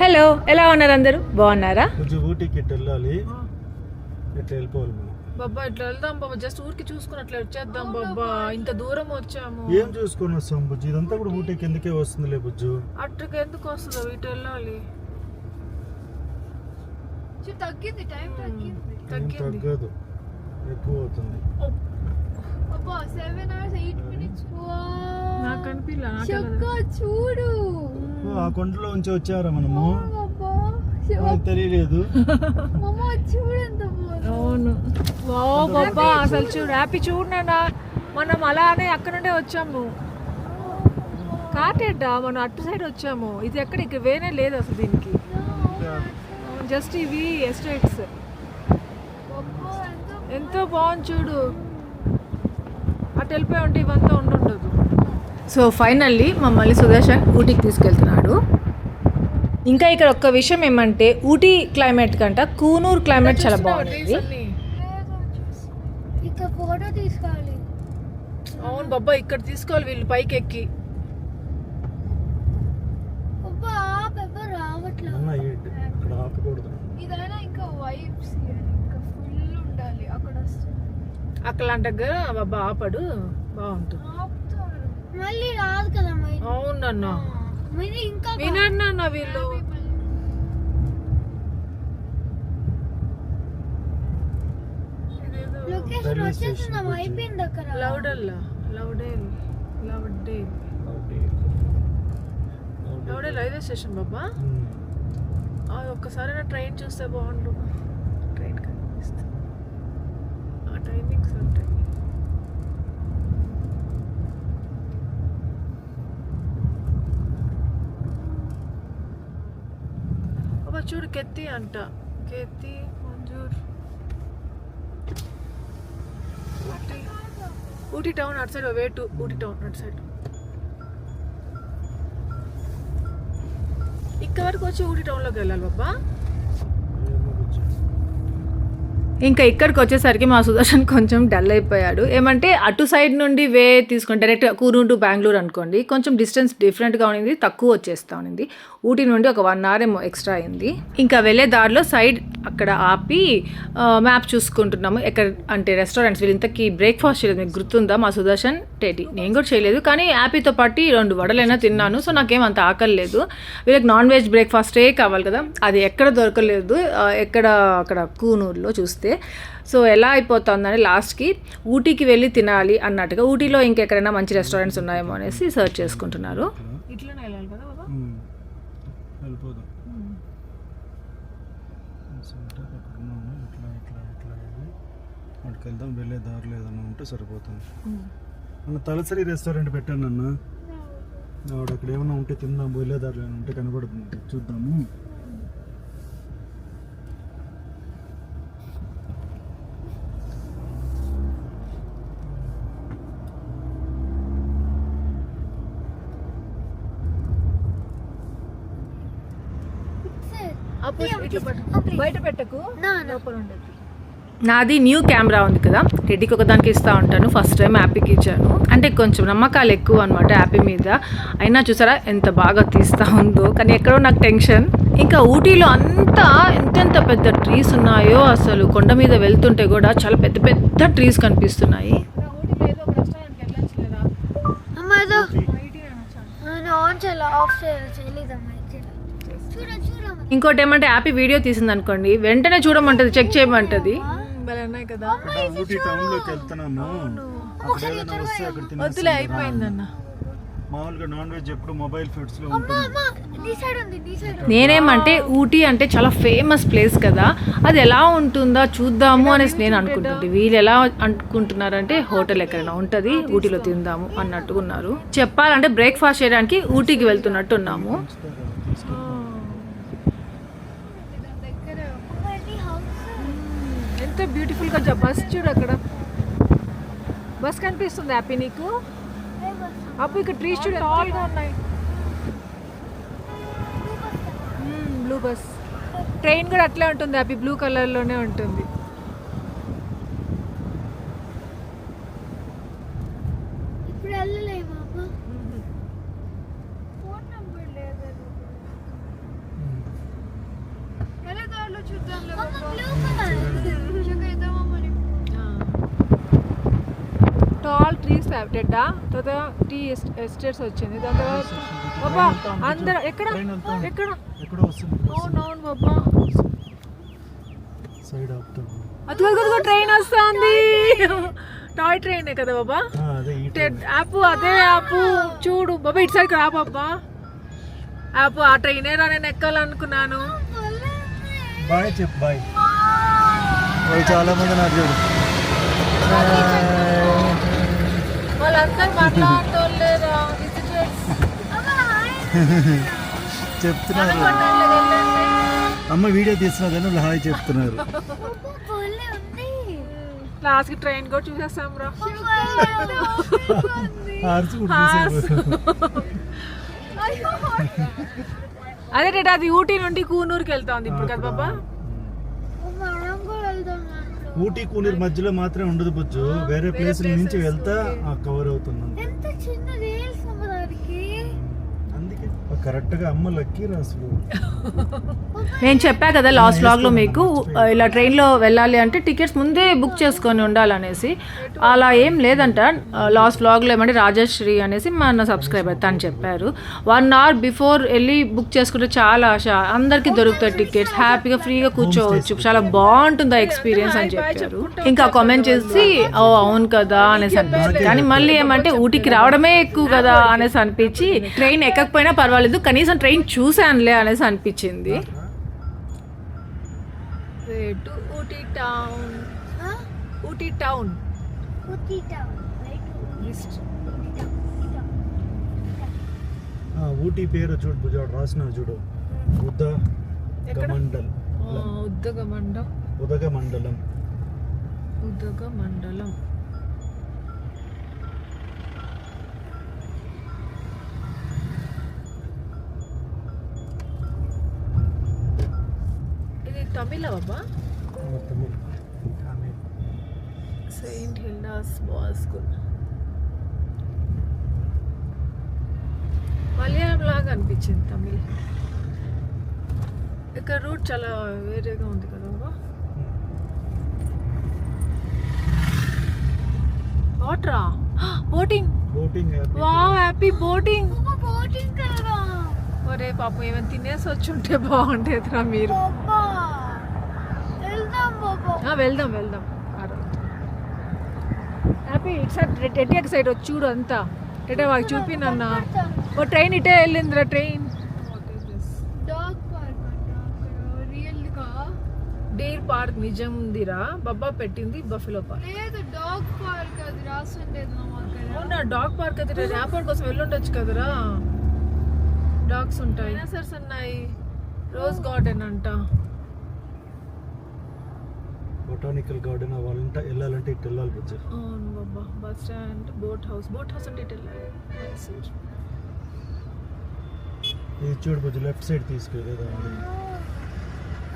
Hello, ఎలా ఉన్నారు అందరూ? బాగున్నారా? కొంచెం ఊటీకి వెళ్ళాలి, ఎట్లా వెళ్ళిపోవాలి మనం? బాబా ఇట్లా వెళ్దాం బాబా, జస్ట్ ఊరికి చూసుకుని అట్లా వచ్చేద్దాం బాబా. ఇంత దూరం వచ్చాము. ఏం చూసుకొని వస్తాం బుజ్జు? ఇదంతా కూడా ఊటీకి ఎందుకే వస్తుందిలే బుజ్జు. అట్లకి ఎందుకు వస్తుందో ఇటు వెళ్ళాలి. తగ్గింది టైం, తగ్గదు, ఎక్కువ అవుతుంది. 7 hours 8 minutes. నాకు అనిపిల్ల చూడు, ఆ కొండలో ఉంచి వచ్చారా మనము? తెలియలేదు. అవును. వావ్ బాబా, అసలు చూడు హ్యాపీ, చూడు నాన్న, మనం అలానే అక్కడ నుండే వచ్చాము. కాటేట మనం అటు సైడ్ వచ్చాము. ఇది ఎక్కడ, ఇక్కడ వేనే లేదు అసలు దీనికి. జస్ట్ ఇవి ఎస్టేట్స్. ఎంతో బాగుంది చూడు. అటు వెళ్ళిపోయి ఉంటే ఇవంతా ఉండదు. సో ఫైనల్లీ మమ్మల్ని సుదర్శన్ ఊటీకి తీసుకెళ్తున్నాడు. ఇంకా ఇక్కడ ఒక్క విషయం ఏమంటే, ఊటీ క్లైమేట్ కంట కూనూరు క్లైమేట్ చాలా బాగుంది. ఇక్కడ ఫోటో తీసుకోవాలి. అవును బాబా, ఇక్కడ తీసుకోవాలి వీళ్ళు పైకి ఎక్కి. ఇదైనా ఇంకా వైబ్స్ ఇంకా ఫుల్ ఉండాలి. అక్కడ అక్కలాంటి దగ్గర బాబా ఆపడు, బాగుంటుంది. మళ్ళీ రాదు కదా. అవునన్నా, ఇంకా వినన్నా వీళ్ళు. లొకేషన్ వచ్చేస్తున్నాం, అయిపోయింది అక్కడ. లౌడేల్ రైల్వే స్టేషన్ బాబా. ఒక్కసారి ట్రైన్ చూస్తే బాగుండు. ట్రైన్ కనిపిస్తుంది, ఆ టైమింగ్స్ ఉంటాయి. బాబా చూడు, కెత్తి అంట, కెత్తి మంజూర్. ఊటీ టౌన్ అటు side, way to Ooty town అటు సైడ్. ఇక్కడ వరకు వచ్చి ఊటీ టౌన్లోకి వెళ్ళాలి బాబా. ఇంకా ఇక్కడికి వచ్చేసరికి మా సుదర్శన్ కొంచెం డల్ అయిపోయాడు. ఏమంటే అటు సైడ్ నుండి వే తీసుకొని డైరెక్ట్ కూనూరు టు బెంగళూరు అనుకోండి, కొంచెం డిస్టెన్స్ డిఫరెంట్గా ఉన్నింది, తక్కువ వచ్చేస్తా ఉన్నింది. ఊటీ నుండి ఒక 1 hour ఏమో ఎక్స్ట్రా అయింది. ఇంకా వెళ్ళే దారిలో సైడ్ అక్కడ ఆపి మ్యాప్ చూసుకుంటున్నాము. ఎక్కడ అంటే రెస్టారెంట్స్. వీళ్ళు ఇంతకీ బ్రేక్ఫాస్ట్ చేయలేదు, మీకు గుర్తుందా? మా సుదర్శన్ టేటీ, నేను కూడా చేయలేదు, కానీ యాపీతో పాటు 2 వడలైనా తిన్నాను. సో నాకేం అంత ఆకలి లేదు. వీళ్ళకి నాన్ వెజ్ బ్రేక్ఫాస్టే కావాలి కదా, అది ఎక్కడ దొరకలేదు. అక్కడ కూనూరులో చూస్తే. సో ఎలా అయిపోతుందని లాస్ట్కి ఊటీకి వెళ్ళి తినాలి అన్నట్టుగా, ఊటీలో ఇంకెక్కడైనా మంచి రెస్టారెంట్స్ ఉన్నాయేమో అనేసి సర్చ్ చేసుకుంటున్నారు. ఇట్లనే వెళ్ళాలి కదా బాబా. వెళ్ళిపోదాం. వాటికి వెళ్దాం. వెళ్ళే దారిలో ఏదన్నా ఉంటే సరిపోతుంది. మన తలసరి రెస్టారెంట్ పెట్టాను అన్న, ఆవిడ అక్కడ ఏమన్నా ఉంటే తిందాం. వెళ్ళే దారిలో ఏమైనా ఉంటే కనబడుతుంది, చూద్దాము. బయట పెట్టకు, లోపల ఉండదు. నాది న్యూ కెమెరా ఉంది కదా, టెడ్డీకి ఒకదానికి ఇస్తూ ఉంటాను. ఫస్ట్ టైం యాపీకి ఇచ్చాను. అంటే కొంచెం నమ్మకాలు ఎక్కువ అనమాట యాపీ మీద. అయినా చూసారా ఎంత బాగా తీస్తూ ఉందో, కానీ ఎక్కడో నాకు టెన్షన్. ఇంకా ఊటీలో అంతా ఎంతెంత పెద్ద ట్రీస్ ఉన్నాయో, అసలు కొండ మీద వెళ్తుంటే కూడా చాలా పెద్ద పెద్ద ట్రీస్ కనిపిస్తున్నాయి. ఇంకోటి ఏమంటే యాపీ వీడియో తీసింది అనుకోండి, వెంటనే చూడమంటది, చెక్ చేయమంటది. కదా ఊటీ టౌన్ లోకి వెళ్తున్నాము. వద్దులే, అయిపోయిందన్న. మామూలుగా నాన్ వెజ్ ఎప్పుడు మొబైల్ ఫుడ్స్ లో ఉంటుంది. నేనేమంటే ఊటీ అంటే చాలా ఫేమస్ ప్లేస్ కదా, అది ఎలా ఉంటుందో చూద్దాము అనేసి నేను అనుకుంటుంది. వీళ్ళు ఎలా అనుకుంటున్నారంటే హోటల్ ఎక్కడైనా ఉంటుంది, ఊటీలో తిందాము అన్నట్టుగా ఉన్నారు. చెప్పాలంటే బ్రేక్ఫాస్ట్ చేయడానికి ఊటీకి వెళ్తున్నట్టు ఉన్నాము. ఎంత బ్యూటిఫుల్గా బస్ చూడు, అక్కడ బస్ కనిపిస్తుంది హ్యాపీ నీకు. అప్పుడు ఇక్కడ ట్రీస్ చూడు టాల్గా ఉన్నాయి. Blue bus. ట్రైన్ కూడా అట్లే ఉంటుంది హ్యాపీ, బ్లూ కలర్లోనే ఉంటుంది. ఇప్పుడు వెళ్ళలేము. వెళ్ళే దారిలో చూద్దాంలే ఇద్దామా మరి. టాల్ ట్రీస్ పెట్టా తర్వాత టీ ఎస్టేట్స్ వచ్చింది. దాని తర్వాత బాబా అందరు ఎక్కడ ఎక్కడ ఎక్కడో వస్తుంది అవునవును బాబా సైడ్ ఆపుతాం. అదిగో ట్రైన్ వస్తుంది. టాయ్ ట్రైన్ కదా బాబా. అదే ఈ యాప్ అదే యాప్ చూడు బాబా ఇటు సైడ్ రా బాబా. యాప్ ఆ ట్రైనే రా నేను ఎక్కాలనుకున్నాను. బాయ్ చెప్పు బాయ్. చాలా మంది నాకు చూడు వాళ్ళందరూ మాట్లాడలేరా చెప్తున్నారు. అమ్మ వీడియో తీస్తున్నారు కానీ హాయ్ చెప్తున్నారు. లాస్ట్ కి ట్రైన్ కూడా చూసేస్తాం రా. ఆర్చి కూడా చూసేవారు. అదే డేటా అది ఊటీ నుండి కూనూరుకి వెళ్తా ఉంది ఇప్పుడు కదా బాబా. మనం కూడా వెళ్దాం. ఊటీ కూనూరు మధ్యలో మాత్రమే ఉండదు బుజ్జు, వేరే ప్లేస్ నుంచి వెళ్తా కవర్ అవుతుంది. ఎంత చిన్న రీల్స్ దానికి. అందుకే కరెక్ట్ గా అమ్మ లక్కీ రాసు. నేను చెప్పా కదా లాస్ట్ వ్లాగ్లో మీకు ఇలా ట్రైన్లో వెళ్ళాలి అంటే టికెట్స్ ముందే బుక్ చేసుకొని ఉండాలనేసి. అలా ఏం లేదంట. లాస్ట్ వ్లాగ్లో ఏమంటే రాజశ్రీ అనేసి మన సబ్స్క్రైబర్ తను చెప్పారు 1 hour బిఫోర్ వెళ్ళి బుక్ చేసుకుంటే చాలా అందరికీ దొరుకుతాయి టికెట్స్, హ్యాపీగా ఫ్రీగా కూర్చోవచ్చు, చాలా బాగుంటుంది ఆ ఎక్స్పీరియన్స్ అని చెప్పారు. ఇంకా కామెంట్ చేసి ఓ అవును కదా అనేసి అనిపించింది. కానీ మళ్ళీ ఏమంటే ఊటీకి రావడమే ఎక్కువ కదా అనేసి అనిపించి ట్రైన్ ఎక్కకపోయినా పర్వాలేదు కనీసం ట్రైన్ చూసానులే అనేసి అనిపించింది. ఊటీ టౌన్ ఊటీ టౌన్ ఊటీ పేరు చూడు బుజ్జు రాసిన చూడు ఉదగమండలం. ఉదగమండలం. ఉదగమండలం. ఇది తమిళ బాబా. Saint Hilda's boys school. Malayalam లాగా అనిపించింది తమిళ్. ఇక్కడ రూట్ చాలా వేరేగా ఉంది కదా బాబా. వాటరా boating. Wow happy boating. Boating కదా. ఒరే పాపం ఏమైనా తినేసి వచ్చి ఉంటే బాగుంటేదిరా మీరు. వెళ్దాం హ్యాపీ ఇటు సైడ్ రెడ్డి సైడ్ వచ్చి చూడు అంతా. అంటే వాళ్ళకి చూపినన్నా ఓ ట్రైన్ ఇటే వెళ్ళిందిరా ట్రైన్. డాగ్ పార్క్ అంట అక్కడ రియల్ గా. డీర్ పార్క్ నిజం ఉందిరా. బబ్బా పెట్టింది బఫెలో పార్క్. లేదు డాగ్ పార్క్ అది రాసుండేది మా అక్కడ. అవునా డాగ్ పార్క్ అది ర్యాపర్ కోసం వెళ్ళుండొచ్చు కదరా. డాగ్స్ ఉంటాయి, డైనోసార్స్ ఉన్నాయి, రోజ్ గార్డెన్ అంట. బొటానికల్ గార్డెన్ అవ్వాలంటే వెళ్ళాలంటే ఇటు వెళ్ళాలి బుజ్జు. అవును బాబా. బస్ స్టాండ్ బోట్ హౌస్ అంటే ఇటు వెళ్ళాలి. ఇది చూడు బుజ్జు లెఫ్ట్ సైడ్ తీసుకెళ్ళేదా.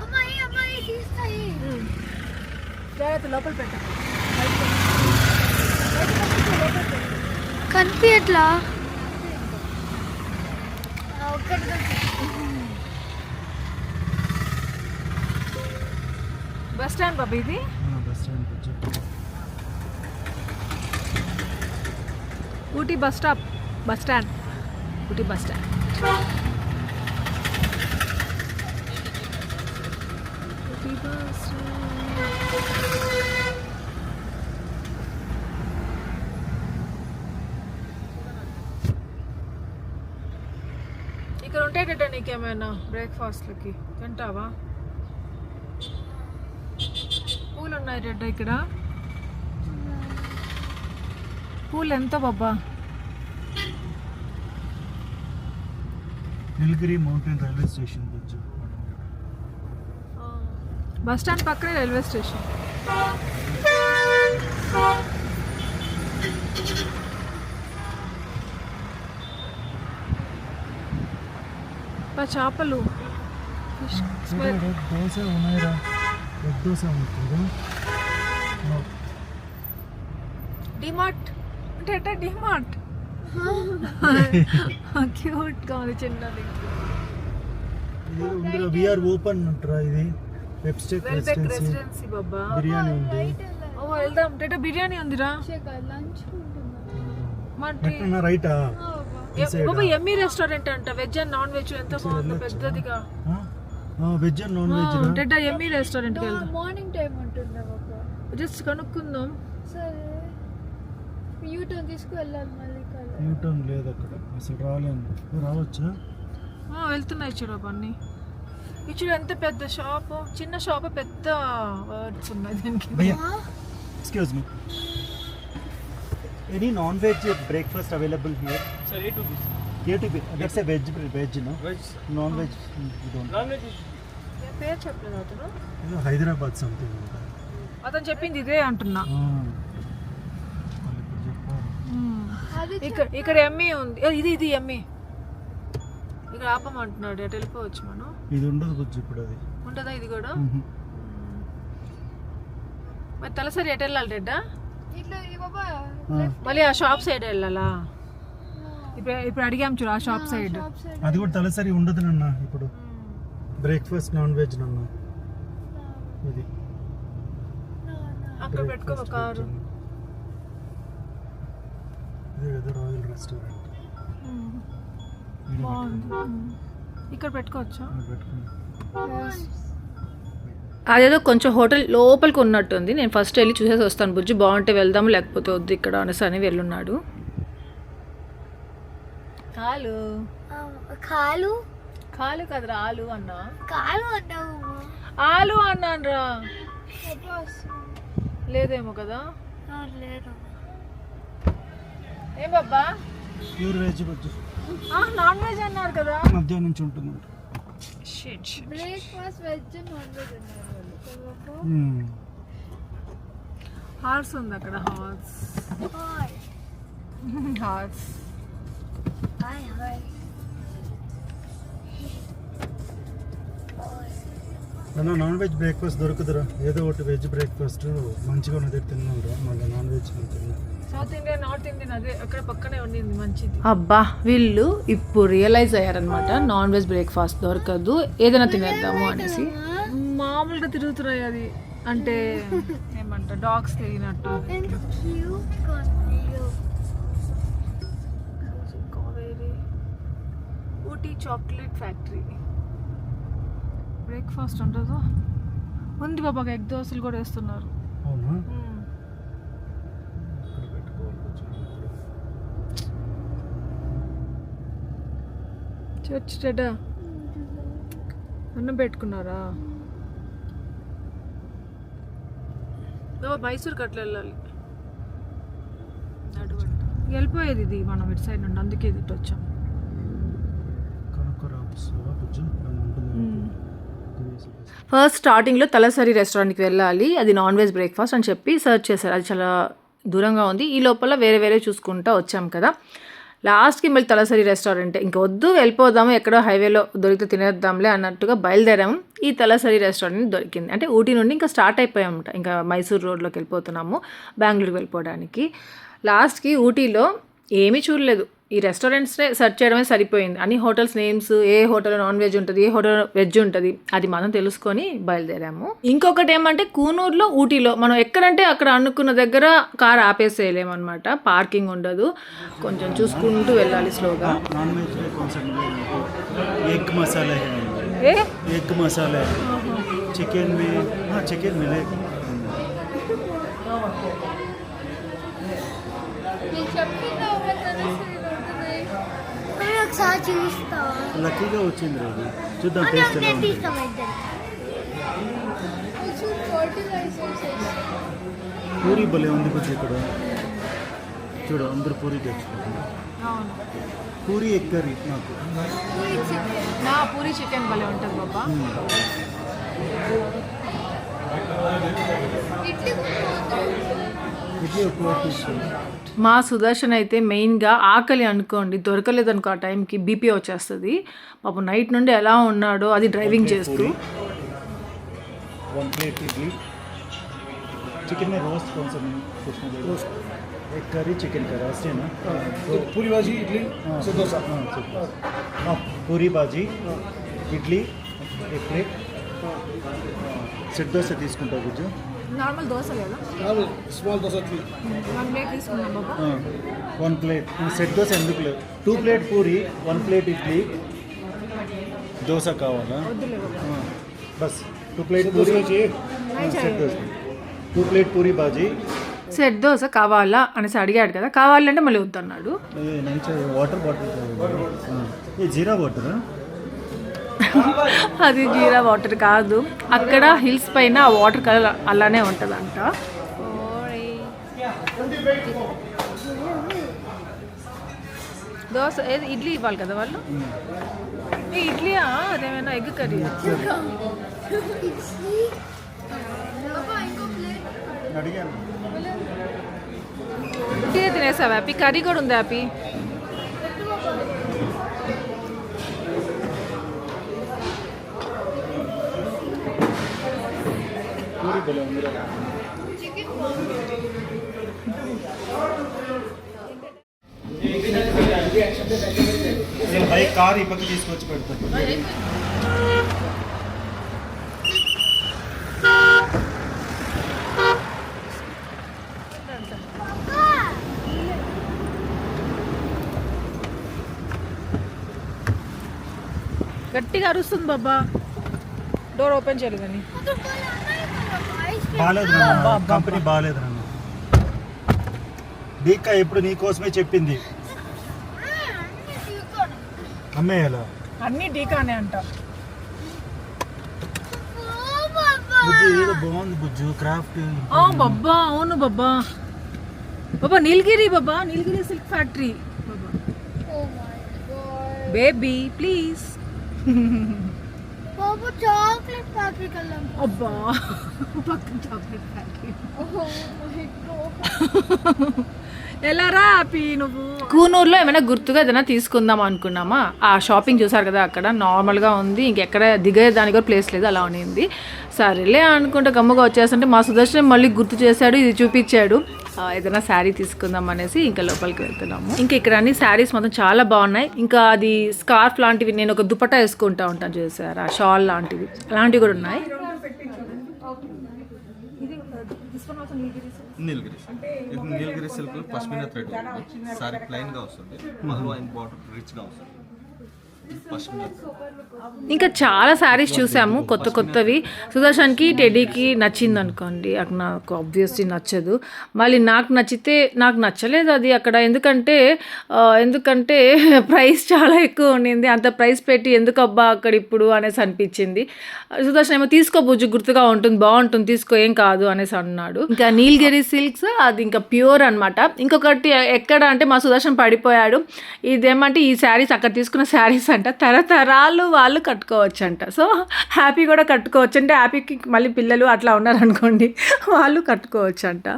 అమ్మాయి తీస్తాయి. జాగ్రత్త లోపల పెట్టా. కనిపించట్లా. బస్ స్టాండ్ బాబా ఇది. బస్ స్టాండ్ బుజ్జు. Ooty bus stop. Bus stand Ooty bus stand. Ooty bus ఇక్కడ ఉంటాయట. నీకేమైనా బ్రేక్ఫాస్ట్లకి తింటావా? పూలు ఉన్నాయి రెడ్డ ఇక్కడ. పూలు ఎంత బాబా? నీలగిరి మౌంటైన్ రైల్వే స్టేషన్ బుజ్జు. బస్ స్టాండ్ పక్కనే రైల్వే స్టేషన్. చేపలు దోశ ఉన్నాయిరా. ఎగ్ దోశ ఉంటుంది. డిమార్ట్ అంటే డిమార్ట్ క్యూట్గా ఉంది చిన్నది. విఆర్ ఓపెన్ అంటారా ఇది వెబ్స్టెక్ వెల్బెక్ రెసిడెన్సీ రెసిడెన్సీ బాబా. బిర్యానీ ఉంది. ఓ వెళ్దాం. టేట బిర్యానీ ఉందిరా. లంచ్ మరి ఎట్లా రైటా బాబా ఎమ్మీ రెస్టారెంట్ అంట. వెజ్ అండ్ నాన్ వెజ్ ఎంత బాగుంది పెద్దదిగా. వెజ్ అండ్ నాన్ వెజ్ టేట ఎమ్మీ రెస్టారెంట్కి వెళ్దాం. మార్నింగ్ టైం ఉంటుందా బాబా? జస్ట్ కనుక్కుందాం. సరే యూటర్న్ తీసుకు వెళ్ళాలి మళ్ళీ కదా. యూటర్న్ లేదు అక్కడ అసలు రాలేను. రావచ్చా? వెళ్తున్నాయి చూడు అన్నీ. ఇచ్చుడు ఎంత పెద్ద షాప్. చిన్న షాప్ పెద్ద వర్డ్స్ ఉన్నాయి దీనికి. భయ్యా excuse me, any non veg breakfast available here? Sir, A to B. A to B that's a veg no Veg. Non veg don't. Non-veg is పేరు చెప్పలేదు అతను. హైదరాబాద్ సంథింగ్. అతను చెప్పింది ఇదే అంటున్నా. ఇక్కడ ఎమ్మి ఉంది. ఇది ఎమ్మి. ఇక్కడ ఆపమంటున్నాడు. అటు వెళ్ళిపోవచ్చు మనం. ఇది ఉండదు బుజ్జి ఇప్పుడు అది. ఉంటుందా ఇది కూడా? మరి తలసరి ఎటు వెళ్ళాలి రెడ్డా? ఇట్లా ఈ బాబా మళ్ళీ ఆ షాప్ సైడ్ వెళ్ళాలా? ఇప్పుడు అడిగాం చూడు ఆ షాప్ సైడ్. షాప్ సైడ్ అది కూడా తలసరి ఉండదు నాన్న ఇప్పుడు. బ్రేక్ఫాస్ట్ నాన్ వెజ్ నాన్న ఇది. అక్కడ పెట్టుకో ఒక కారు. ఇదే కదా రాయల్ రెస్టారెంట్. బాగుంది. ఇక్కడ పెట్టుకోవచ్చా? అదేదో కొంచెం హోటల్ లోపలికి ఉన్నట్టుంది. నేను ఫస్ట్ వెళ్ళి చూసేసి వస్తాను. బుజ్జి బాగుంటే వెళ్దాం, లేకపోతే వద్దు ఇక్కడ అనేసి అని వెళ్ళున్నాడు. కాలు కాలు కాలు కదరా ఆలు అన్నా. కాలు అన్నావు ఆలు అన్నాను రా. లేదేమో కదా. లేదు ఏం బాబా ప్యూర్ వెజ్ బుజ్జి. నాన్ వెజ్ అన్నారు కదా. మధ్యాహ్నం నుంచి ఉంటుంది. బ్రేక్ఫాస్ట్ వెజ్ నాన్ వెజ్ అన్నారు. హార్స్ ఉంది అక్కడ. హార్స్ హాయ్ హాయ్ అన్న నాన్ వెజ్ బ్రేక్ఫాస్ట్ దొరుకుతురా? ఏదో ఒకటి వెజ్ బ్రేక్ఫాస్ట్ మంచిగా ఉన్నది తిన్నాను రా. మళ్ళీ నాన్ వెజ్ తిన్నా. సౌత్ ఇండియన్ నార్త్ ఇండియన్ అదే అక్కడ పక్కనే ఉండింది మంచిది. అబ్బా వీళ్ళు ఇప్పుడు రియలైజ్ అయ్యారనమాట, నాన్ వెజ్ బ్రేక్ఫాస్ట్ దొరకదు, ఏదైనా తినేద్దాము అనేసి. మామూలుగా తిరుగుతున్నాయి అది. అంటే ఏమంట డాగ్స్ తిరిగినట్టు. Kaveri Ooty chocolate factory. Breakfast ఉంటుందా? ఉంది బాబా. ఎగ్ దోశలు కూడా వేస్తున్నారు. అవునా? ఇక్కడ పెట్టుకోవాలి. చర్చ్ చెడ్డా అన్నం పెట్టుకున్నారా? మైసూర్కి అట్లా వెళ్ళాలి. వెళ్ళిపోయేది ఇది మనం ఇటు సైడ్ నుండి. అందుకే ఇది ఇటు వచ్చాం. ఫస్ట్ స్టార్టింగ్లో తలసరి రెస్టారెంట్కి వెళ్ళాలి, అది నాన్ వెజ్ బ్రేక్ఫాస్ట్ అని చెప్పి సర్చ్ చేశారు. అది చాలా దూరంగా ఉంది. ఈ లోపల వేరే వేరే చూసుకుంటూ వచ్చాం కదా. లాస్ట్కి మళ్ళీ తలసరి రెస్టారెంట్ ఇంకా వద్దు వెళ్ళిపోదాము, ఎక్కడో హైవేలో దొరికితే తినేద్దాంలే అన్నట్టుగా బయలుదేరాము. ఈ తలసరి రెస్టారెంట్ దొరికింది. అంటే ఊటీ నుండి ఇంకా స్టార్ట్ అయిపోయామట. ఇంకా మైసూర్ రోడ్లోకి వెళ్ళిపోతున్నాము బెంగళూరుకి వెళ్ళిపోవడానికి. లాస్ట్కి ఊటీలో ఏమీ చూడలేదు, ఈ రెస్టారెంట్స్నే సెర్చ్ చేయడమే సరిపోయింది. అన్ని హోటల్స్ నేమ్స్, ఏ హోటల్ నాన్ వెజ్ ఉంటుంది, ఏ హోటల్ వెజ్ ఉంటుంది, అది మనం తెలుసుకొని బయలుదేరాము. ఇంకొకటి ఏమంటే కూనూరులో ఊటీలో మనం ఎక్కడంటే అక్కడ అనుకున్న దగ్గర కార్ ఆపేసేయలేమన్నమాట. పార్కింగ్ ఉండదు, కొంచెం చూసుకుంటూ వెళ్ళాలి స్లోగా. Non veg egg masala, egg masala, chicken chicken Milei. ఒకసారి చూస్తా. లక్కీగా వచ్చింది రోజు. చూద్దాం టేస్ట్ ఎలా ఉంటుంది. పూరి భలే ఉంది బుజ్జి. ఇక్కడ చూడు అందరూ పూరి తెచ్చుకుంటున్నారు. పూరి ఎగ్ కర్రీ నాకు. నా పూరి చికెన్ భలే ఉంటుంది బాబా. ఇది ఒక ప్లేట్ తీసుకోండి. మా సుదర్శన్ అయితే మెయిన్గా ఆకలి అనుకోండి, దొరకలేదు అనుకో ఆ టైంకి బీపీ వచ్చేస్తుంది. పాపం నైట్ నుండి ఎలా ఉన్నాడో అది డ్రైవింగ్ చేస్తూ. 1 प्लेट इडली, चिकन में रोस्ट कौन सा रोस्ट, एक करी चिकन का रोस्ट है ना. पूरी भाजी इडली से डोसा. हाँ पूरी भाजी इडली एक प्लेट సెట్ దోశ తీసుకుంటావు గుజ్జు నార్మల్ దోశ లేదా స్మాల్ దోశ 1 ప్లేట్ తీసుకున్నాం బాబా 1 ప్లేట్ సెట్ దోశ ఎందుకు లేదు 2 ప్లేట్ పూరి 1 ప్లేట్ ఇడ్లీ దోశ కావాలా వద్దులే బాబా బస్ 2 plate puri set dosa 2 plate puri bhaji set dosa కావాలా అనేసి అడిగాడు కదా, కావాలంటే మళ్ళీ వద్దన్నాడు. వాటర్ బాటిల్ ఏ జీరా వాటర్ అది జీరా వాటర్ కాదు, అక్కడ హిల్స్ పైన ఆ వాటర్ కలర్ అలానే ఉంటుందంట. దోశ ఏది ఇడ్లీ ఇవ్వాలి కదా వాళ్ళు. ఈ ఇడ్లీయా అదేమైనా ఎగ్ కర్రీయా? అడిగాను ఇడ్లీ తినేసావా హ్యాపీ? కర్రీ కూడా ఉంది హ్యాపీ. పూరి బలే ఉంది నేను బైక్ కార్ ఈ పక్క తీసుకొచ్చి పెడతాను. గట్టిగా అరుస్తుంది బాబా, డోర్ ఓపెన్ చేయలేదు కానీ. బాగాలేదు కంపెనీ బాగాలేదు నన్ను. డీకా ఎప్పుడు నీ కోసమే చెప్పింది అమ్మేయాలా. అన్నీ డీకానే అంట. బుజ్జు ఏదో బాగుంది బుజ్జు క్రాఫ్ట్. బాబా అవును బాబా. బాబా నీలగిరి బాబా, నీలగిరి సిల్క్ ఫ్యాక్టరీ బాబా. Baby please. బాబు చాక్లెట్ ఫ్యాక్టరీకి వెళ్ళాం. అబ్బా పక్కన చాక్లెట్ ఫ్యాక్టరీ. ఎలా రా హ్యాపీ నువ్వు? కూనూరులో ఏమైనా గుర్తుగా ఏదైనా తీసుకుందాం అనుకున్నామా, ఆ షాపింగ్ చూసారు కదా అక్కడ నార్మల్గా ఉంది, ఇంకెక్కడ దిగేదానికి కూడా ప్లేస్ లేదు, అలా ఉన్నింది. సరేలే అనుకుంటే గమ్ముగా వచ్చేస్తుంటే మా సుదర్శన్ మళ్ళీ గుర్తు చేశాడు, ఇది చూపించాడు, ఏదైనా శారీ తీసుకుందాం అనేసి ఇంకా లోపలికి వెళ్తున్నాము. ఇంకా ఇక్కడ అన్ని శారీస్ మొత్తం చాలా బాగున్నాయి. ఇంకా అది స్కార్ఫ్ లాంటివి, నేను ఒక దుపట్టా వేసుకుంటా ఉంటాను చూసారా, షాల్ లాంటివి అలాంటివి కూడా ఉన్నాయి. Nilgiri silk pashmina thread sari plain గా వస్తుంది, మళ్ళీ అండ్ బార్డర్ రిచ్ గా వస్తుంది. ఇంకా చాలా శారీస్ చూసాము కొత్త కొత్తవి. సుదర్శన్కి టెడీకి నచ్చింది అనుకోండి, అక్కడ నాకు ఆబ్వియస్లీ నచ్చదు. మళ్ళీ నాకు నచ్చితే నాకు నచ్చలేదు అది అక్కడ, ఎందుకంటే ప్రైస్ చాలా ఎక్కువ ఉండింది. అంత ప్రైస్ పెట్టి ఎందుకు అబ్బా అక్కడ ఇప్పుడు అనేసి అనిపించింది. సుదర్శన్ ఏమో తీసుకో బుజ్జు, గుర్తుగా ఉంటుంది, బాగుంటుంది, తీసుకో ఏం కాదు అనేసి అన్నాడు. ఇంకా నీలగిరి సిల్క్స్ అది ఇంకా ప్యూర్ అనమాట. ఇంకొకటి ఎక్కడ అంటే మా సుదర్శన్ పడిపోయాడు, ఇదేమంటే ఈ శారీస్ అక్కడ తీసుకున్న శారీస్ అంట తరతరాలు వాళ్ళు కట్టుకోవచ్చు అంట. సో హ్యాపీ కూడా కట్టుకోవచ్చు అంటే, హ్యాపీకి మళ్ళీ పిల్లలు అట్లా ఉన్నారనుకోండి వాళ్ళు కట్టుకోవచ్చు అంట.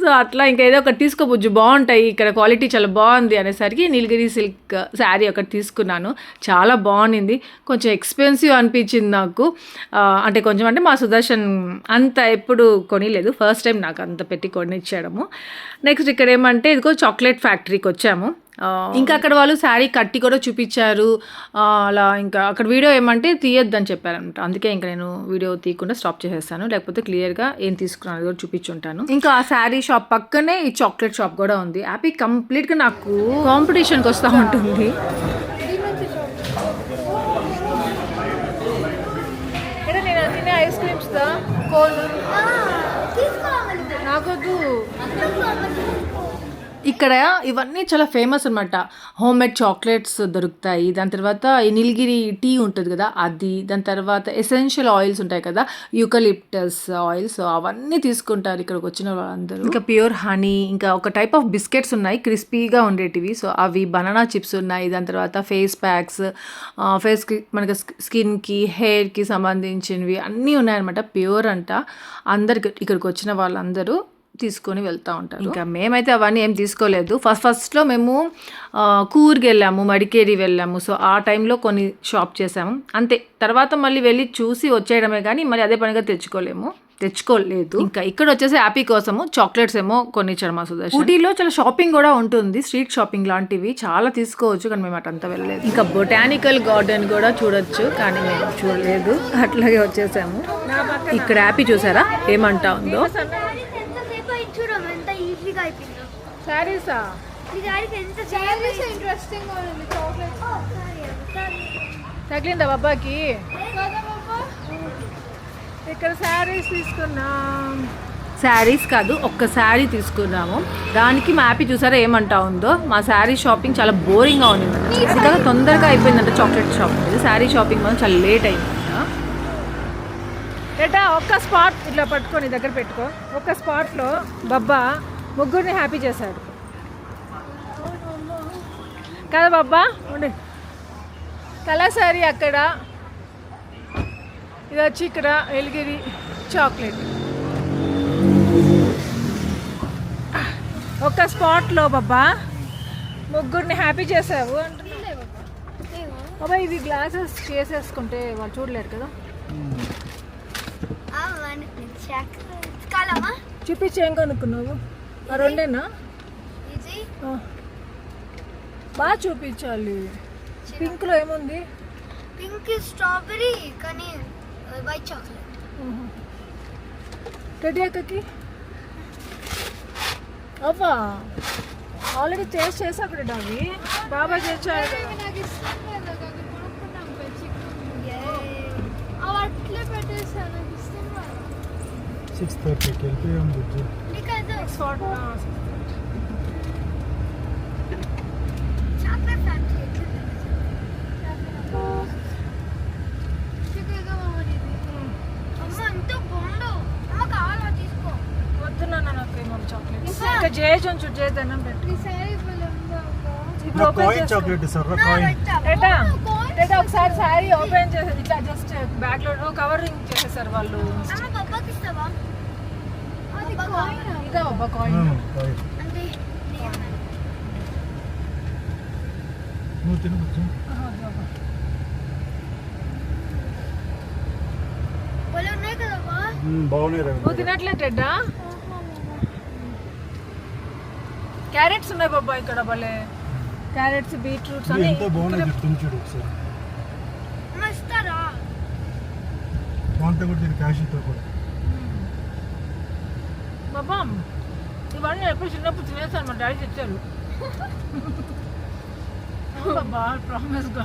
సో అట్లా ఇంకా ఏదో ఒకటి తీసుకోబుజ్జు, బాగుంటాయి ఇక్కడ, క్వాలిటీ చాలా బాగుంది అనేసరికి నీలగిరి సిల్క్ శారీ ఒకటి తీసుకున్నాను. చాలా బాగుంది, కొంచెం ఎక్స్పెన్సివ్ అనిపించింది నాకు. అంటే కొంచెం అంటే మా సుదర్శన్ అంత ఎప్పుడు కొనిలేదు, ఫస్ట్ టైం నాకు అంత పెట్టి కొనిచ్చాడము. నెక్స్ట్ ఇక్కడ ఏమంటే ఇదిగో చాక్లెట్ ఫ్యాక్టరీకి వచ్చాము. ఇంకా అక్కడ వాళ్ళు శారీ కట్టి కూడా చూపించారు. అలా ఇంకా అక్కడ వీడియో ఏమంటే తీయొద్దని చెప్పారనమాట, అందుకే ఇంకా నేను వీడియో తీయకుండా స్టాప్ చేసేస్తాను, లేకపోతే క్లియర్గా ఏం తీసుకున్నాను కూడా చూపించుంటాను. ఇంకా ఆ శారీ షాప్ పక్కనే ఈ చాక్లెట్ షాప్ కూడా ఉంది. హ్యాపీ కంప్లీట్గా నాకు కాంపిటీషన్కి వస్తూ ఉంటుంది. నేను తినే ఐస్ క్రీమ్స్ దా కోన్ నాకొద్దు. ఇక్కడ ఇవన్నీ చాలా ఫేమస్ అనమాట. హోమ్ మేడ్ చాక్లెట్స్ దొరుకుతాయి, దాని తర్వాత ఈ నీలగిరి టీ ఉంటుంది కదా అది, దాని తర్వాత ఎసెన్షియల్ ఆయిల్స్ ఉంటాయి కదా, యూకలిప్టస్ ఆయిల్స్, అవన్నీ తీసుకుంటారు ఇక్కడికి వచ్చిన వాళ్ళందరూ. ఇంకా ప్యూర్ హనీ, ఇంకా ఒక టైప్ ఆఫ్ బిస్కెట్స్ ఉన్నాయి క్రిస్పీగా ఉండేటివి, సో అవి బనానా చిప్స్ ఉన్నాయి. దాని తర్వాత ఫేస్ ప్యాక్స్, ఫేస్కి మనకి స్కిన్కి హెయిర్కి సంబంధించినవి అన్నీ ఉన్నాయన్నమాట. ప్యూర్ అంట. అందరికి ఇక్కడికి వచ్చిన వాళ్ళందరూ తీసుకొని వెళ్తూ ఉంటారు. ఇంకా మేమైతే అవన్నీ ఏం తీసుకోలేదు. ఫస్ట్లో మేము కూర్గ్ వెళ్ళాము, మడికేరి వెళ్ళాము, సో ఆ టైంలో కొన్ని షాప్ చేసాము అంతే. తర్వాత మళ్ళీ వెళ్ళి చూసి వచ్చేయడమే కానీ మళ్ళీ అదే పనిగా తెచ్చుకోలేదు. ఇంకా ఇక్కడ వచ్చేసి హ్యాపీ కోసము చాక్లెట్స్ ఏమో కొనిచ్చాడు మా సుదర్శన్. ఊటీలో చాలా షాపింగ్ కూడా ఉంటుంది, స్ట్రీట్ షాపింగ్ లాంటివి చాలా తీసుకోవచ్చు, కానీ మేము అటంతా వెళ్ళలేదు. ఇంకా బొటానికల్ గార్డెన్ కూడా చూడొచ్చు, కానీ మేము చూడలేదు, అట్లాగే వచ్చేసాము. ఇక్కడ హ్యాపీ చూసారా ఏమంటా ఉందో. శారీసా ఇంట్రెస్టింగ్ ఉంది. తగిలిందా బాబాకి? ఇక్కడ శారీస్ తీసుకున్నాం. శారీస్ కాదు, ఒక్క శారీ తీసుకున్నాము. దానికి మా హ్యాపీ చూసారా ఏమంటా ఉందో. మా శారీ షాపింగ్ చాలా బోరింగ్గా ఉంది, ఇంకా తొందరగా అయిపోయిందంట చాక్లెట్ షాపింగ్. శారీ షాపింగ్ మనం చాలా లేట్ అయిందంట. ఏటా ఒక్క స్పాట్ ఇట్లా పట్టుకొని దగ్గర పెట్టుకో. ఒక్క స్పాట్లో బాబా ముగ్గురిని హ్యాపీ చేశాడు కదా బాబా. ఉండి కలర్ శారీ అక్కడ, ఇది వచ్చి ఇక్కడ ఎలిగిరి చాక్లెట్. ఒక్క స్పాట్లో బాబా ముగ్గురిని హ్యాపీ చేసావు అంటున్నా బాబా. ఇవి గ్లాసెస్ చేసేసుకుంటే వాళ్ళు చూడలేరు కదా. చూపించి ఏం కొనుక్కున్నావు? ఆ రెండేనా? బాగా చూపించాలి. పింక్లో ఏముంది? పింక్ స్ట్రాబెరీ కానీ వైట్ చాక్లెట్. రెడీ అక్కకి అవ్వా ఆల్రెడీ టేస్ట్ చేసా అక్కడ అవి బాబా చేర్చాడు. నాకు ఇష్టం లేదు, అక్కడ కొనుక్కున్నాం అవి అట్లే పెట్టేసాను. నాకు ఇష్టం లేదు. 6:30కి వెళ్ళిపోయాం బుజ్జు. చాక్లెట్ ఫ్యాక్టరీ అమ్మ ఎంతో బాగుండు. అమ్మ కావాలా తీసుకో. వద్దున్నా నాకు ఏమో చాక్లెట్. ఇంకా జేజన్ చూడు, జేదన్నం పెట్టు. ఈసారి ఇప్పుడు ఓపెన్ కాయిన్ చాక్లెట్ ఇస్తారా? కాయిన్ ఏటా ఒకసారి శారీ ఓపెన్ చేసేది ఇట్లా జస్ట్ బ్యాక్ లో కవరింగ్ చేసేసారు వాళ్ళు. అమ్మ పప్పాకి ఇస్తావా? అది కాయిన్. ఇదా బాబా కాయిన్. అంటే నువ్వు తిను బుజ్జు. వాళ్ళు ఉన్నాయి కదా బా. బాగున్నాయి రా. నువ్వు తినట్లేటెడ్డా? క్యారెట్స్ ఉన్నాయి బాబా ఇక్కడ భలే. క్యారెట్స్, బీట్రూట్స్ అని ఎంతో బాగున్నాయి. చూడు ఒకసారి. అమ్మ ఇస్తారా? దాంతో కూడా దీని క్యాషితో కూడా. బాబా ఇవన్నీ ఎప్పుడు చిన్నప్పుడు తినేసాను, మా డాడీ తెచ్చారు. బాబా ప్రామిస్ గా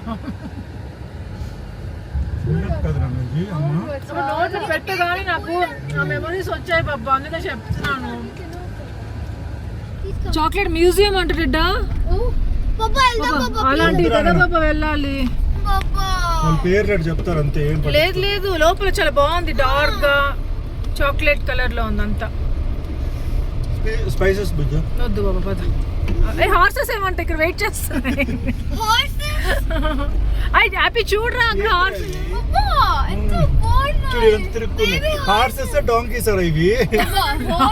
కదా రమేష్ అమ్మ. నోట్లు పెట్టగానే నాకు ఆ మెమరీస్ వచ్చాయి బాబా, అందుకే చెప్తున్నాను. Chocolate museum అంటారెడ్డా? పప్పా వెళ్దాం పప్పా. అలాంటివి కదా బాబా వెళ్ళాలి. పప్పా వాళ్ళ పేర్లు చెప్తారు అంతే. ఏం పని. లేదు లేదు, లోపల చాలా బాగుంది, డార్క్ గా చాక్లెట్ కలర్ లో ఉంది అంతా. స్పైసెస్ బుజ్జు. వద్దు బాబా పద. హార్సెస్ ఏమంటే ఇక్కడ వెయిట్ చేస్తున్నాయి. హ్యాపీ చూడరా అక్కడ హార్సెస్. పప్పా ఎంతో బాగున్నాయి. చూడు ఎంత తిరుక్కున్నాయి. హార్సెస్ డాంకీస్ ఆర్ ఇవి.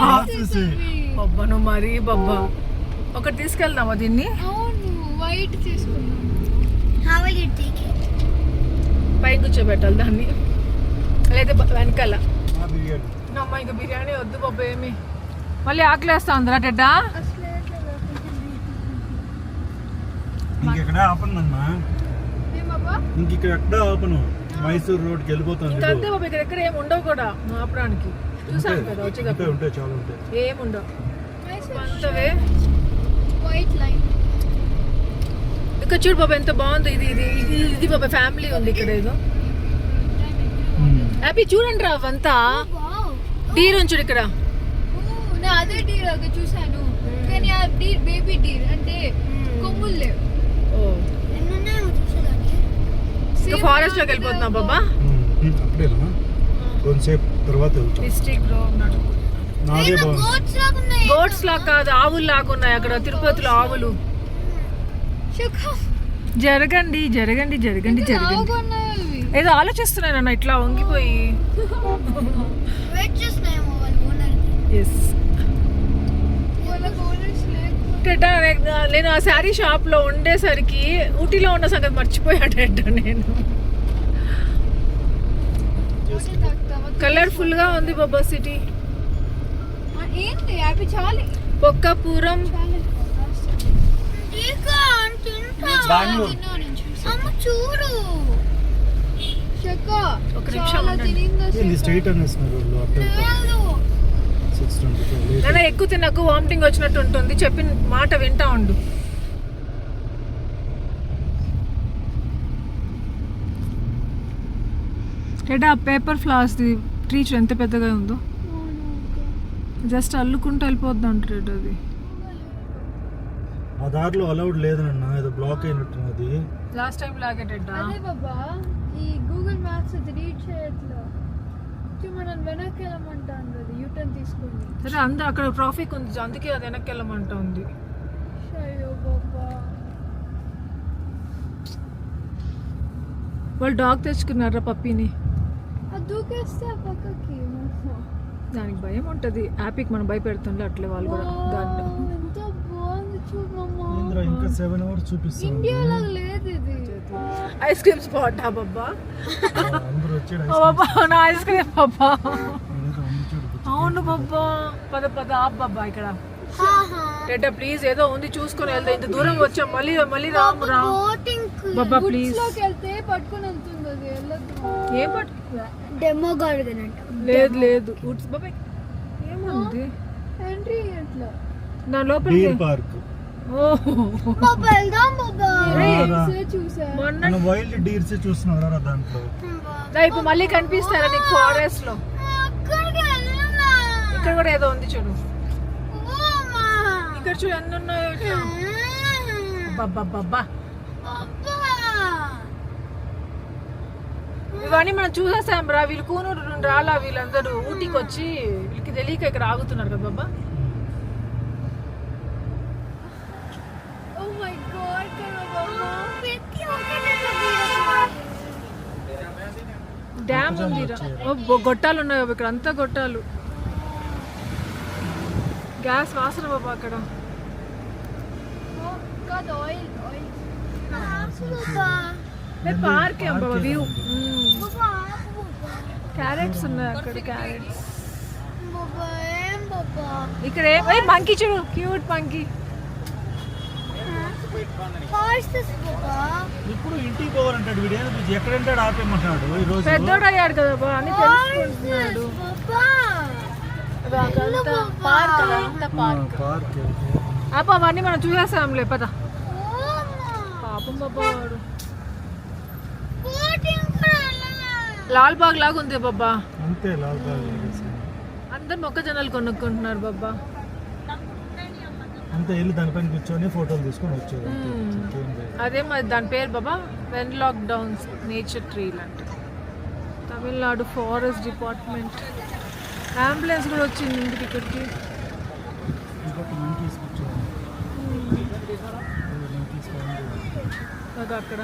హార్సెస్. బాబా నువ్వు మరీ బాబా ఒకటి తీసుకెళ్దామా దీన్ని? అవును వైట్ తీసుకున్నాం. How will you take it? పై కూర్చోబెట్టాలి దాన్ని, లేదా వెనకాల. ఆ బిర్యానీ. అమ్మ ఇంకా బిర్యానీ వద్దు బాబా, ఏమి మళ్ళీ ఆకలేస్తా ఉందిరా టెడ్డా. ఇంకెక్కడ ఆపనమ్మా. ఇంక ఇక్కడ ఎక్కడ ఆపను. మైసూర్ రోడ్కి వెళ్ళిపోతాను. ఇంకా అంతే బాబా, ఇక్కడ ఎక్కడ ఏమి ఉండవు కూడా ఆపడానికి. చూసాను కదా వచ్చేటప్పుడు ఉంటాయి చాలా ఉంటాయి. ఏమి ఉండవు అంతవే. White line. ఇక్కడ చూడు బాబా ఎంత బాగుంది. ఇది ఇది ఇది ఇది బాబా ఫ్యామిలీ ఉంది ఇక్కడ ఏదో. హ్యాపీ చూడండి రా అవంతా. Wow. డీర్ ఉంచుడు ఇక్కడ. నేను అదే డీర్ అక్కడ చూసాను, కానీ ఆ డీర్ బేబీ డీర్ అంటే కొమ్ములు లేవు. ఎన్నున్నాయో చూసేదాన్ని. ఇంకా ఫారెస్ట్ లోకి వెళ్ళిపోతున్నాం బాబా. అప్పుడేనా కొంతసేపు తర్వాత వెళ్తాం. డిస్ట్రిక్ట్ లో ఉన్నాడు. నాదే బాగుంది. గోట్స్ లాగా ఉన్నాయి. గోట్స్ లా కాదు, ఆవులు లాగా ఉన్నాయి అక్కడ తిరుపతిలో ఆవులు. జరగండి జరగండి జరగండి జరగండి. ఏదో ఆలోచిస్తున్నాను అన్న ఇట్లా వంగిపోయి. వెయిట్ చేస్తున్నాయేమో వాళ్ళ ఓనర్. ఎస్ వాళ్ళ ఓనర్స్ లేక నేను ఆ శారీ షాప్ లో ఉండేసరికి ఊటీలో ఉన్న సంగతి మర్చిపోయాడట నేను. ఓకే తాగుతావా? కలర్ఫుల్ గా ఉంది బాబా సిటీ. ఏంటి హ్యాపీ చాలా బొక్కపురం. బెంగళూరు. అమ్మ చూడు ఒక నిమిషం ఉండండి. ఏంది స్ట్రైట్ అనేస్తున్నారు వాళ్ళు అటు ఇటు. 625 నాన్న ఎక్కువ తినకు, వామిటింగ్ వచ్చినట్టు ఉంటుంది. చెప్పిన మాట వింటా ఉండు. ఎడా పేపర్ ఫ్లవర్స్ ట్రీ ఎంత పెద్దగా ఉందో, జస్ట్ అల్లుకుంటూ వెళ్ళిపోద్ది అంటారు అది. ఆ దారిలో అలౌడ్ లేదన్న, ఏదో బ్లాక్ అయినట్టున్నది. లాస్ట్ టైం లాగేటెడ్డా. అదే బాబా ఈ గూగుల్ మ్యాప్స్ రీడ్ చేయట్లా, మనం వెనక్కి వెళ్ళమంటాను అది యూటర్న్ తీసుకుని. సరే అందరూ అక్కడ ట్రాఫిక్ ఉంది, అందుకే అది వెనక్కి వెళ్ళమంటా ఉంది. అయ్యో బాబా వాళ్ళు డాగ్ తెచ్చుకున్నారా పప్పీని. అది దూకేస్తే ఆ పక్కకి దానికి భయం ఉంటుంది. యాపిక్ మనం భయపెడుతుండే అట్లే వాళ్ళు కూడా దాంట్లో. ఎంత బాగుంది చూడమ్మా. ఇంద్ర ఇంకా 7 hours చూపిస్తుంది. ఇండియాలో లేదు ఇది. ఐస్ క్రీమ్ స్పాట్ బాబా. అందరూ వచ్చాడు. బాబా నా ఐస్ క్రీమ్ బాబా. ఏదో ఉంది చూడు. అవును బాబా, పద పద ఆప్ బాబా ఇక్కడ. డేటా ప్లీజ్ ఏదో ఉంది చూసుకొని వెళ్తా. ఇంత దూరం వచ్చాం, మళ్ళీ మళ్ళీ రాము రా బాబా ప్లీజ్. లోకి వెళ్తే పట్టుకొని వెళ్తుంది అది, వెళ్ళదు. ఏం పట్టు డెమో గార్డెన్ అంట. లేదు లేదు వుడ్స్ బాబాయ్ ఏముంది ఎంట్రీ ఎట్లా నా లోపలికి. Deer park. బాబా వెళ్దాం బాబా. రా. చూసా మొన్న మనం వైల్డ్ డీర్స్ చూస్తున్నారా దాంట్లో. ఇప్పుడు మళ్ళీ కనిపిస్తారా నీకు ఫారెస్ట్ లో. అక్కడికి వెళ్ళాలా? ఇక్కడ కూడా ఏదో ఉంది చూడు, ఓమా. ఇక్కడ చూడు ఎన్ని ఉన్నాయో ఇట్లా. బాబా బాబా ఇవన్నీ మనం చూసేసాం రా. వీళ్ళు కూనూరు నుండి రాలా, వీళ్ళందరూ ఊటీకి వచ్చి వీళ్ళకి తెలియక ఇక్కడ ఆగుతున్నారు కదా బాబా. ఓ మై గాడ్ కదా బాబా. పెట్టి ఒకటే డ్యామ్ ఉంది రా. గొట్టాలు ఉన్నాయి బాబా, ఇక్కడ అంతా గొట్టాలు. గ్యాస్ వాసన బాబా అక్కడ. కాదు ఆయిల్ ఆయిల్. పార్క్ ఏం బాబా వ్యూ. బాబా క్యారెట్స్ ఉన్నాయి అక్కడ, క్యారెట్స్. బాబా ఏం బాబా. ఇక్కడ ఏ మంకీ చూడు, క్యూట్ మంకీ. హార్సెస్ బాబా. ఇప్పుడు ఇంటికి పోవాలంటాడు వీడు. ఏదో ఎక్కడంటాడు ఆపేయమంటున్నాడు ఈ రోజు. పెద్దోడు అయ్యాడు కదా బాబా, అని తెలుసుకుంటున్నాడు. బాబా అదంతా పార్క్, అదంతా పార్క్. పార్క్. అబ్బా అవన్నీ మనం చూసేసాంలే పద. ఓమా. పాపం బాబా వాడు. బోటింగ్ కూడా వెళ్ళాలా? లాల్ బాగ్ లాగా ఉంది బాబా. అంతే లాల్ బాగ్. అందరు మొక్కజొన్నలు కొనుక్కుంటున్నారు బాబా. అంతే వెళ్ళి దానిపైన కూర్చొని ఫోటోలు తీసుకొని వచ్చారు. ఇంకేం లేదు. అదే మరి దాని పేరు బాబా వెన్లాక్ డౌన్స్ నేచర్ ట్రీల్ అంటే. Tamil Nadu forest department. అంబులెన్స్ కూడా వచ్చింది ఇంటికి ఇక్కడికి. ఇంకొక monkeys కూర్చోండి. monkeys బాగుంది. అది అక్కడ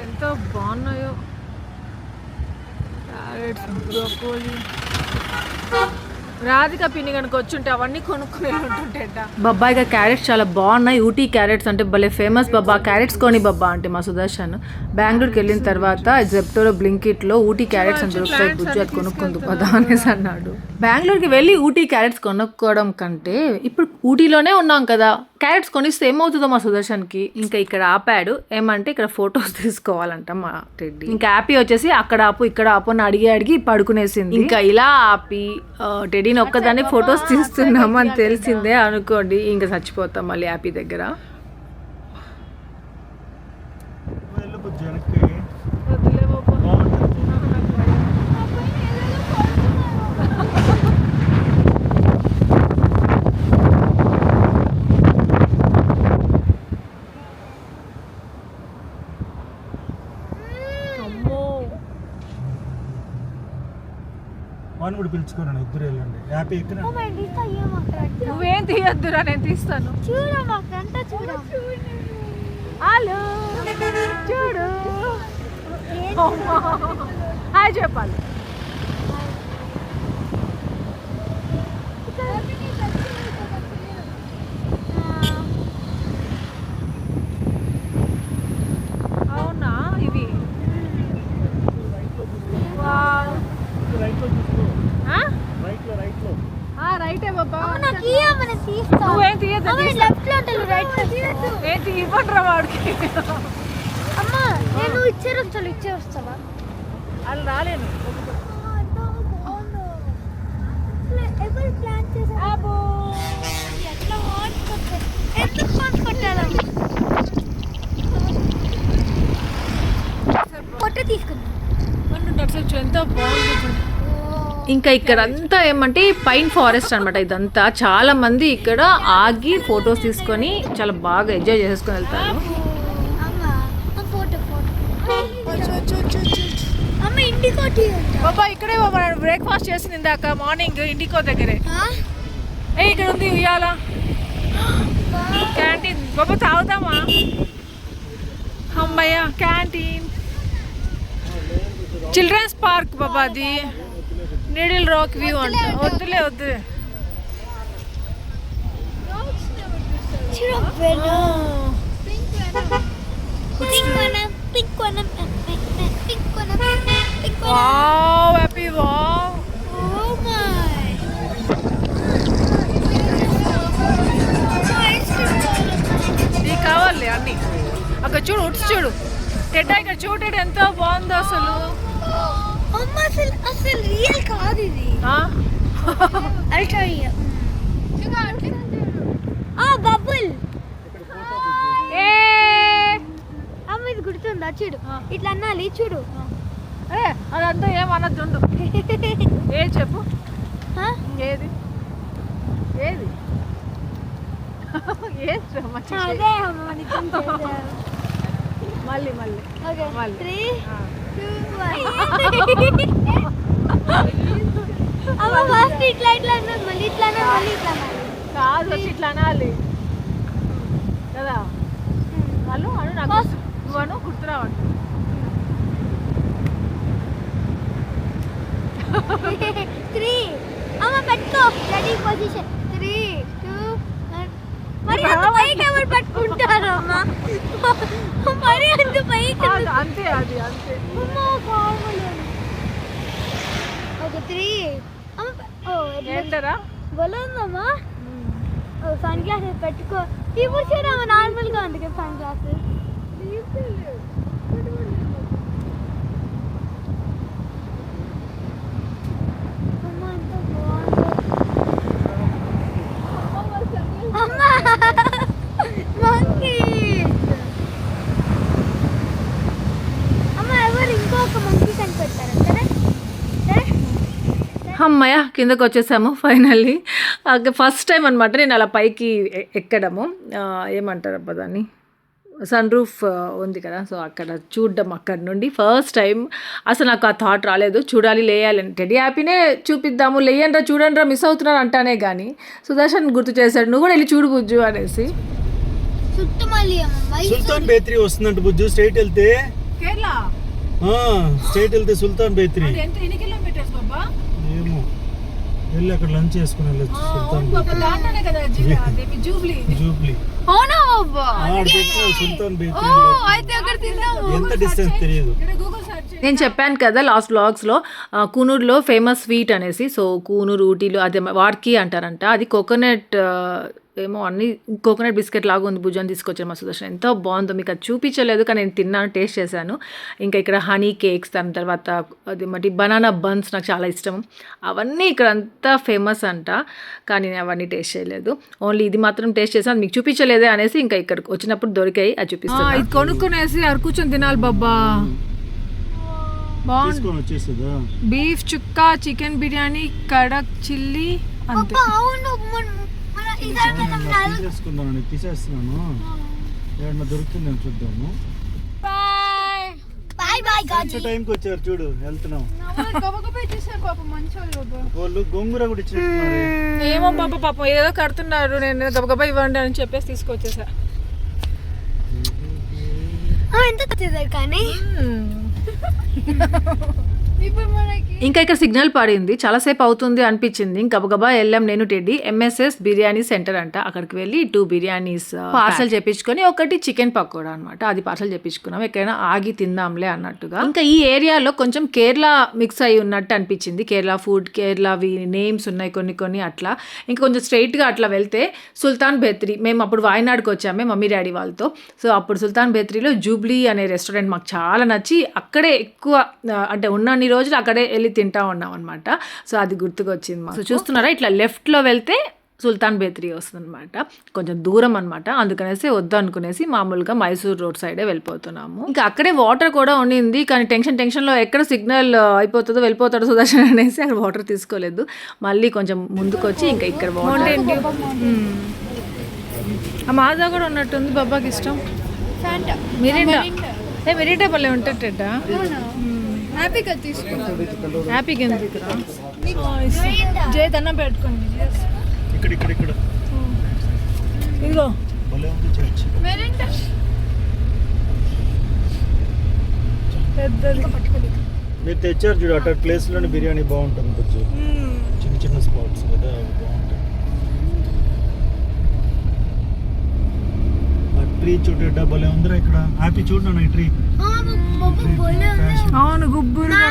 ఎంత బాగున్నాయో. Carrots, broccoli. రాధిక పిన్ని కనుక వచ్చుంటే అవన్నీ కొనుక్కునే ఉంటుంటేట. బాబా ఇక క్యారెట్స్ చాలా బాగున్నాయి. ఊటీ క్యారెట్స్ అంటే భలే ఫేమస్ బాబా. క్యారెట్స్ కొని బాబా అంటే మా సుదర్శన్ బెంగళూరుకి వెళ్ళిన తర్వాత జెప్టోలో బ్లింకిట్లో ఊటీ క్యారెట్స్ అని దొరుకుతాయి, బుజ్జి అది కొనుక్కుందు పదా అనేసి అన్నాడు. బెంగళూరుకి వెళ్ళి ఊటీ క్యారెట్స్ కొనుక్కోవడం కంటే ఇప్పుడు ఊటీలోనే ఉన్నాం కదా, క్యారెట్స్ కొనిస్తే ఏమవుతుందో మా సుదర్శన్కి. ఇంకా ఇక్కడ ఆపాడు. ఏమంటే ఇక్కడ ఫొటోస్ తీసుకోవాలంట మా టెడ్డీ. ఇంకా హ్యాపీ వచ్చేసి అక్కడ ఆపు ఇక్కడ ఆపు అని అడిగి పడుకునేసింది. ఇంకా ఇలా ఆపి టెడ్డీని ఒక్కదాన్ని ఫొటోస్ తీస్తున్నాము అని తెలిసిందే అనుకోండి, ఇంకా చచ్చిపోతాం మళ్ళీ హ్యాపీ దగ్గర. వెళ్ళు బుజ్జి వెనక్కి. వదిలే బాబా. బాగుంటుంది. అమ్మో వాడిని కూడా పిలుచుకోనండి, ఇద్దరు వెళ్ళండి. హ్యాపీ ఎక్కిన ఓ మై డిస్ అయ్యమ్మ. నువ్వేం తీయద్దురా, నేను తీస్తాను. చూడమ్మా గంట చూడు. హలో చూడు. అమ్మా. హాయ్ చెప్పాలి. అవునా ఇవి. వావ్ రైటే బాబా. నాకు ఇయ్యమని తీస్తా. నువ్వేం తీయద్దు. అమ్మ లెఫ్ట్ లో ఉంటాను రైట్ లో తీయద్దు. ఏంటి ఇవ్వండిరా వాడికి. అమ్మ నేను ఇచ్చేరు చలు ఇచ్చే వస్తావా? వాళ్ళు రాలేను. ఎవరు ప్లాన్ చేశారు? ఎట్లా వాడుకుంటే ఎందుకు ఫోన్ కొట్టాలి? ఫోటో తీసుకుందాం. ఎంత బాగుంది. ఇంకా ఇక్కడ అంతా ఏమంటే పైన్ ఫారెస్ట్ అనమాట. ఇదంతా చాలా మంది ఇక్కడ ఆగి ఫొటోస్ తీసుకొని చాలా బాగా ఎంజాయ్ చేసుకొని వెళ్తారు. అమ్మ ఫోటో అమ్మ ఇండికో టీ బాబా ఇక్కడే బాబా బ్రేక్ఫాస్ట్ చేసింది ఇందాక మార్నింగ్ ఇండికో దగ్గరే. ఇక్కడ ఉంది ఉయ్యాల క్యాంటీన్. బాబా తాగుతామా? అమ్మయ్య క్యాంటీన్. చిల్డ్రన్స్ పార్క్ బాబా అది. నీడిల్ రాక్ వ్యూ అంట. వద్దులే వద్దులే. Wow happy wow. నీకు కావాలి అన్ని. అక్కడ చూడు ఉడ్స్ చూడు. టెడ్డా ఇక్కడ చూడటం ఎంత బాగుందో అసలు. అమ్మ అసలు రియల్ కాదు ఇది. Ultra real. బబుల్. అమ్మ ఇది గుర్తుందా? చూడు ఇట్లా అన్నాలి చూడు. అదంతా ఏమన్నది ఉండు. ఏ చెప్పు ఏది ఏది అదే అమ్మ మళ్ళీ మళ్ళీ మళ్ళీ. 3, 2, 1. అమ్మ ఫస్ట్ ఇట్లా ఇట్లా అన్నది మళ్ళీ ఇట్లా అన్నది మళ్ళీ ఇట్లా అన్నది. కాదు ఇట్లా అనాలి కదా. వాళ్ళు అను నాకు నువ్వు గుర్తురావంట. 3 అమ్మ పెట్టుకో రెడీ పొజిషన్. 3, 2, 1. మరి అంత పైకి ఎవరు పట్టుకుంటారు అమ్మ? మరి అంత పైకి అంతే అది అంతే. అమ్మ కావాలి. ఓకే 3 అమ్మ ఏంటరా బలందమ్మా. సన్ గ్లాసెస్ పెట్టుకో. ఇప్పుడు చూడమ్మ నార్మల్గా ఉంది కదా సన్ గ్లాసెస్. అమ్మ ఎంత బాగుంది. అమ్మ మంకీ. అమ్మ ఎవరు ఇంకొక మంకీ కనిపెట్టారు కదా? అమ్మయ్య కిందకు వచ్చేసాము ఫైనల్లీ. ఫస్ట్ టైం అనమాట నేను అలా పైకి ఎక్కడము. ఏమంటారు అబ్బా దాన్ని, సన్ రూఫ్ ఉంది కదా, సో అక్కడ చూడడం అక్కడ నుండి ఫస్ట్ టైం. అసలు నాకు ఆ థాట్ రాలేదు చూడాలి లేయాలని. టెడ్డీ హ్యాపీనే చూపిద్దాము లేయండ్రా చూడండిరా మిస్ అవుతున్నారు అంటానే కానీ సుదర్శన్ గుర్తు చేశాడు నువ్వు కూడా వెళ్ళి చూడు బుజ్జు అనేసి. సుల్తాన్ బేత్రీ వస్తుందంట బుజ్జు. స్ట్రైట్ వెళ్తే కేరళ స్ట్రైట్ వెళ్తే సుల్తాన్ బేత్రీ. ఎంత ఎన్ని కిలోమీటర్స్ బాబా? ఏమో వెళ్ళి అక్కడ లంచ్ చేసుకుని వెళ్ళొచ్చు. సుల్తాన్ దాంట్లోనే కదా జూబ్లీ. జూబ్లీ అవునా బాబా? సుల్తాన్ బేత్రీ. అయితే అక్కడ తిందాం. ఎంత డిస్టెన్స్ తెలియదు. Google search. నేను చెప్పాను కదా లాస్ట్ వ్లాగ్స్లో కూనూరులో ఫేమస్ స్వీట్ అనేసి. సో కూనూరు ఊటీలో అదే వాడ్కి అంటారంట. అది కోకోనట్ ఏమో అన్ని కోకోనట్ బిస్కెట్ లాగా ఉంది. భుజాన్ని తీసుకొచ్చాను మా సుదర్శన్. ఎంత బాగుందో మీకు అది చూపించలేదు కానీ నేను తిన్నాను, టేస్ట్ చేశాను. ఇంకా ఇక్కడ హనీ కేక్స్, దాని తర్వాత అది మరి బనానా బన్స్ నాకు చాలా ఇష్టం. అవన్నీ ఇక్కడ అంతా ఫేమస్ అంట కానీ నేను అవన్నీ టేస్ట్ చేయలేదు. ఓన్లీ ఇది మాత్రం టేస్ట్ చేశాను, మీకు చూపించలేదే అనేసి ఇంకా ఇక్కడికి వచ్చినప్పుడు దొరికాయి అది చూపిస్తాను. ఇది కొనుక్కునేసి అక్కడ కూర్చొని తినాలి బాబా. తీసుకొని వచ్చేస్తుందా? బీఫ్ చుక్కా, చికెన్ బిర్యానీ, కడక్ చిల్లీ అంతే. అవును తీసేసుకుందాను, తీసేస్తున్నాను. ఏమన్నా దొరుకుతుందని చూద్దాము. బాయ్ బాయ్ కొంచెం టైంకి వచ్చారు చూడు, వెళ్తున్నాం. వాళ్ళు గోంగూర కూడా ఇచ్చినట్టున్నారు. ఏమో బాబా పాపం ఏదో కడుతున్నారు. నేను గబగబా ఇవ్వండి అని చెప్పేసి తీసుకొచ్చేసా. ఎంత తెచ్చేసారు కానీ ఇప్పుడు మనకి ఇంకా ఇక్కడ సిగ్నల్ పడింది, చాలాసేపు అవుతుంది అనిపించింది. గబగబా వెళ్ళాం నేను టెడ్డీ. ఎంఎస్ఎస్ బిర్యానీ సెంటర్ అంట, అక్కడికి వెళ్ళి 2 బిర్యానీస్ పార్సల్ చేపించుకొని, ఒకటి చికెన్ పకోడా అనమాట, అది పార్సల్ చేపించుకున్నాం. ఎక్కడైనా ఆగి తిందాంలే అన్నట్టుగా. ఇంకా ఈ ఏరియాలో కొంచెం కేరళ మిక్స్ అయి ఉన్నట్టు అనిపించింది. కేరళ ఫుడ్, కేరళవి నేమ్స్ ఉన్నాయి కొన్ని అట్లా. ఇంకా కొంచెం స్ట్రైట్గా అట్లా వెళ్తే సుల్తాన్ బేత్రీ, మేము అప్పుడు వాయనాడుకి వచ్చామే మమ్మీ డాడీ వాళ్ళతో. సో అప్పుడు సుల్తాన్ బేత్రీలో జూబ్లీ అనే రెస్టారెంట్ మాకు చాలా నచ్చి అక్కడే ఎక్కువ అంటే ఉన్నన్ని రోజులు అక్కడే వెళ్ళి తింటా ఉన్నాం అనమాట. సో అది గుర్తుకొచ్చింది మాకు. సో చూస్తున్నారా, ఇట్లా లెఫ్ట్లో వెళ్తే సుల్తాన్ బేత్రీ వస్తుంది అనమాట, కొంచెం దూరం అనమాట. అందుకనేసి వద్దు అనుకునేసి మామూలుగా మైసూర్ రోడ్ సైడే వెళ్ళిపోతున్నాము. ఇంకా అక్కడే వాటర్ కూడా ఉండింది, కానీ టెన్షన్లో ఎక్కడ సిగ్నల్ అయిపోతుందో వెళ్ళిపోతాడో సుదర్శన్ అనేసి అక్కడ వాటర్ తీసుకోలేదు. మళ్ళీ కొంచెం ముందుకు వచ్చి ఇంకా ఇక్కడ వాటర్. ఆ మాజా కూడా ఉన్నట్టుంది బాబాకి ఇష్టం. మిరిండా మిరిండా పల్లె ఉంటాడట. హ్యాపీగా తీసుకుంటాం. హ్యాపీగా ఎందుకురా, జయ దండం పెట్టుకోండి. ఇక్కడ ఇదిగో భలే ఉంది చర్చ్. పెద్దది. మీరు తెచ్చారు చూడు, అటు ప్లేస్లోనే బిర్యానీ బాగుంటుంది కొంచెం. చిన్న స్పాట్స్ కదా, అవి బాగుంటాయి. ఆ ట్రీ చూడ భలే ఉందిరా ఇక్కడ. హ్యాపీ చూడన్నా ఈ ట్రీ. అవును, గుబ్బురుగా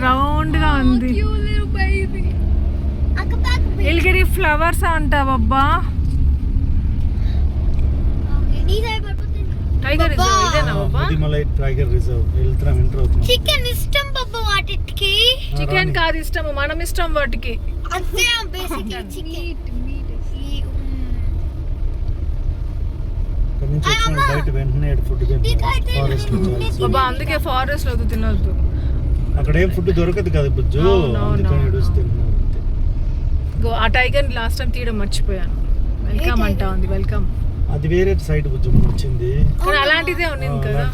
రౌండ్గా ఉంది. ఎల్గిరి ఫ్లవర్స్ అంట బాబా. టైగర్ రిజర్వ్ ఇదేనా బాబా? మదిమలై టైగర్ రిజర్వ్. వెళ్తున్నాం, ఎంటర్ అవుతున్నాం. చికెన్ ఇష్టం బాబా వాటికి. చికెన్ కాదు ఇష్టము, మనం ఇష్టం వాటికి. అదే బేసిక్ చికెన్. ఇక్కడ నుంచి వచ్చిన బయట వెంటనే ఫుడ్ ఫారెస్ట్ బాబా అందుకే ఫారెస్ట్ లో తినొద్దు. అక్కడ ఏం ఫుడ్ దొరకదు కదా బుజ్జు, అందుకని తిన్నాం. ఆ టైగర్ లాస్ట్ టైం తీయడం మర్చిపోయాను. వెల్కమ్ అంటా ఉంది, వెల్కమ్. అది వేరే సైడ్ బుజ్జు మనం వచ్చింది. కానీ అలాంటిదే ఉంది కదా.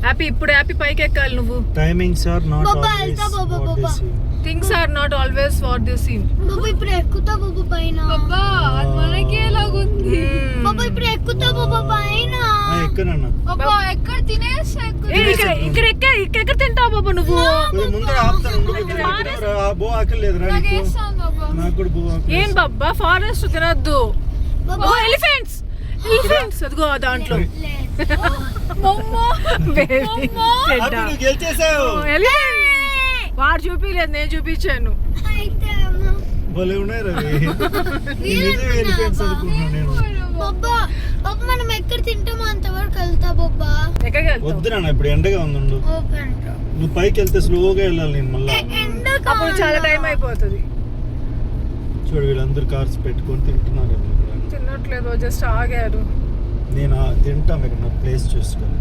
హ్యాపీ ఇప్పుడు హ్యాపీ పైకి ఎక్కాలి నువ్వు. Timings are not always things are not always what they seem. బాబా ఇప్పుడు ఎక్కుతా బాబా పైన. బాబా అది మనకి ఎలాగుంది. బాబా ఇప్పుడు ఎక్కుతా బాబా పైన. ఎక్కనన్నా బాబా ఎక్కడ తినేసి ఇక్కడ తింటావు బాబా నువ్వు. ముందర ఆపుతాను. బో ఆకలేదు రా నీకు. నాకు కూడా బో ఆకలేదు. ఏం బాబా ఫారెస్ట్ తినొద్దు. ఓ ఎలిఫెంట్స్ అదిగో దాంట్లో. వాడు చూపించలేదు, నేను చూపించాను. భలే ఉన్నాయి రవి. బాబా బాబా మనం ఎక్కడ తింటామో అంతవరకు వెళ్తా బాబా. వద్దు నాన్న, ఇప్పుడు ఎండగా ఉంది. నువ్వు పైకి వెళ్తే స్లోగా వెళ్ళాలి. నేను మళ్ళీ అప్పుడు చాలా టైం అయిపోతుంది. చూడు వీళ్ళందరూ కార్స్ పెట్టుకొని తింటున్నారు. తినట్లేదు, జస్ట్ ఆగారు. నేను తింటాం ఇక్కడ ప్లేస్ చూసుకొని.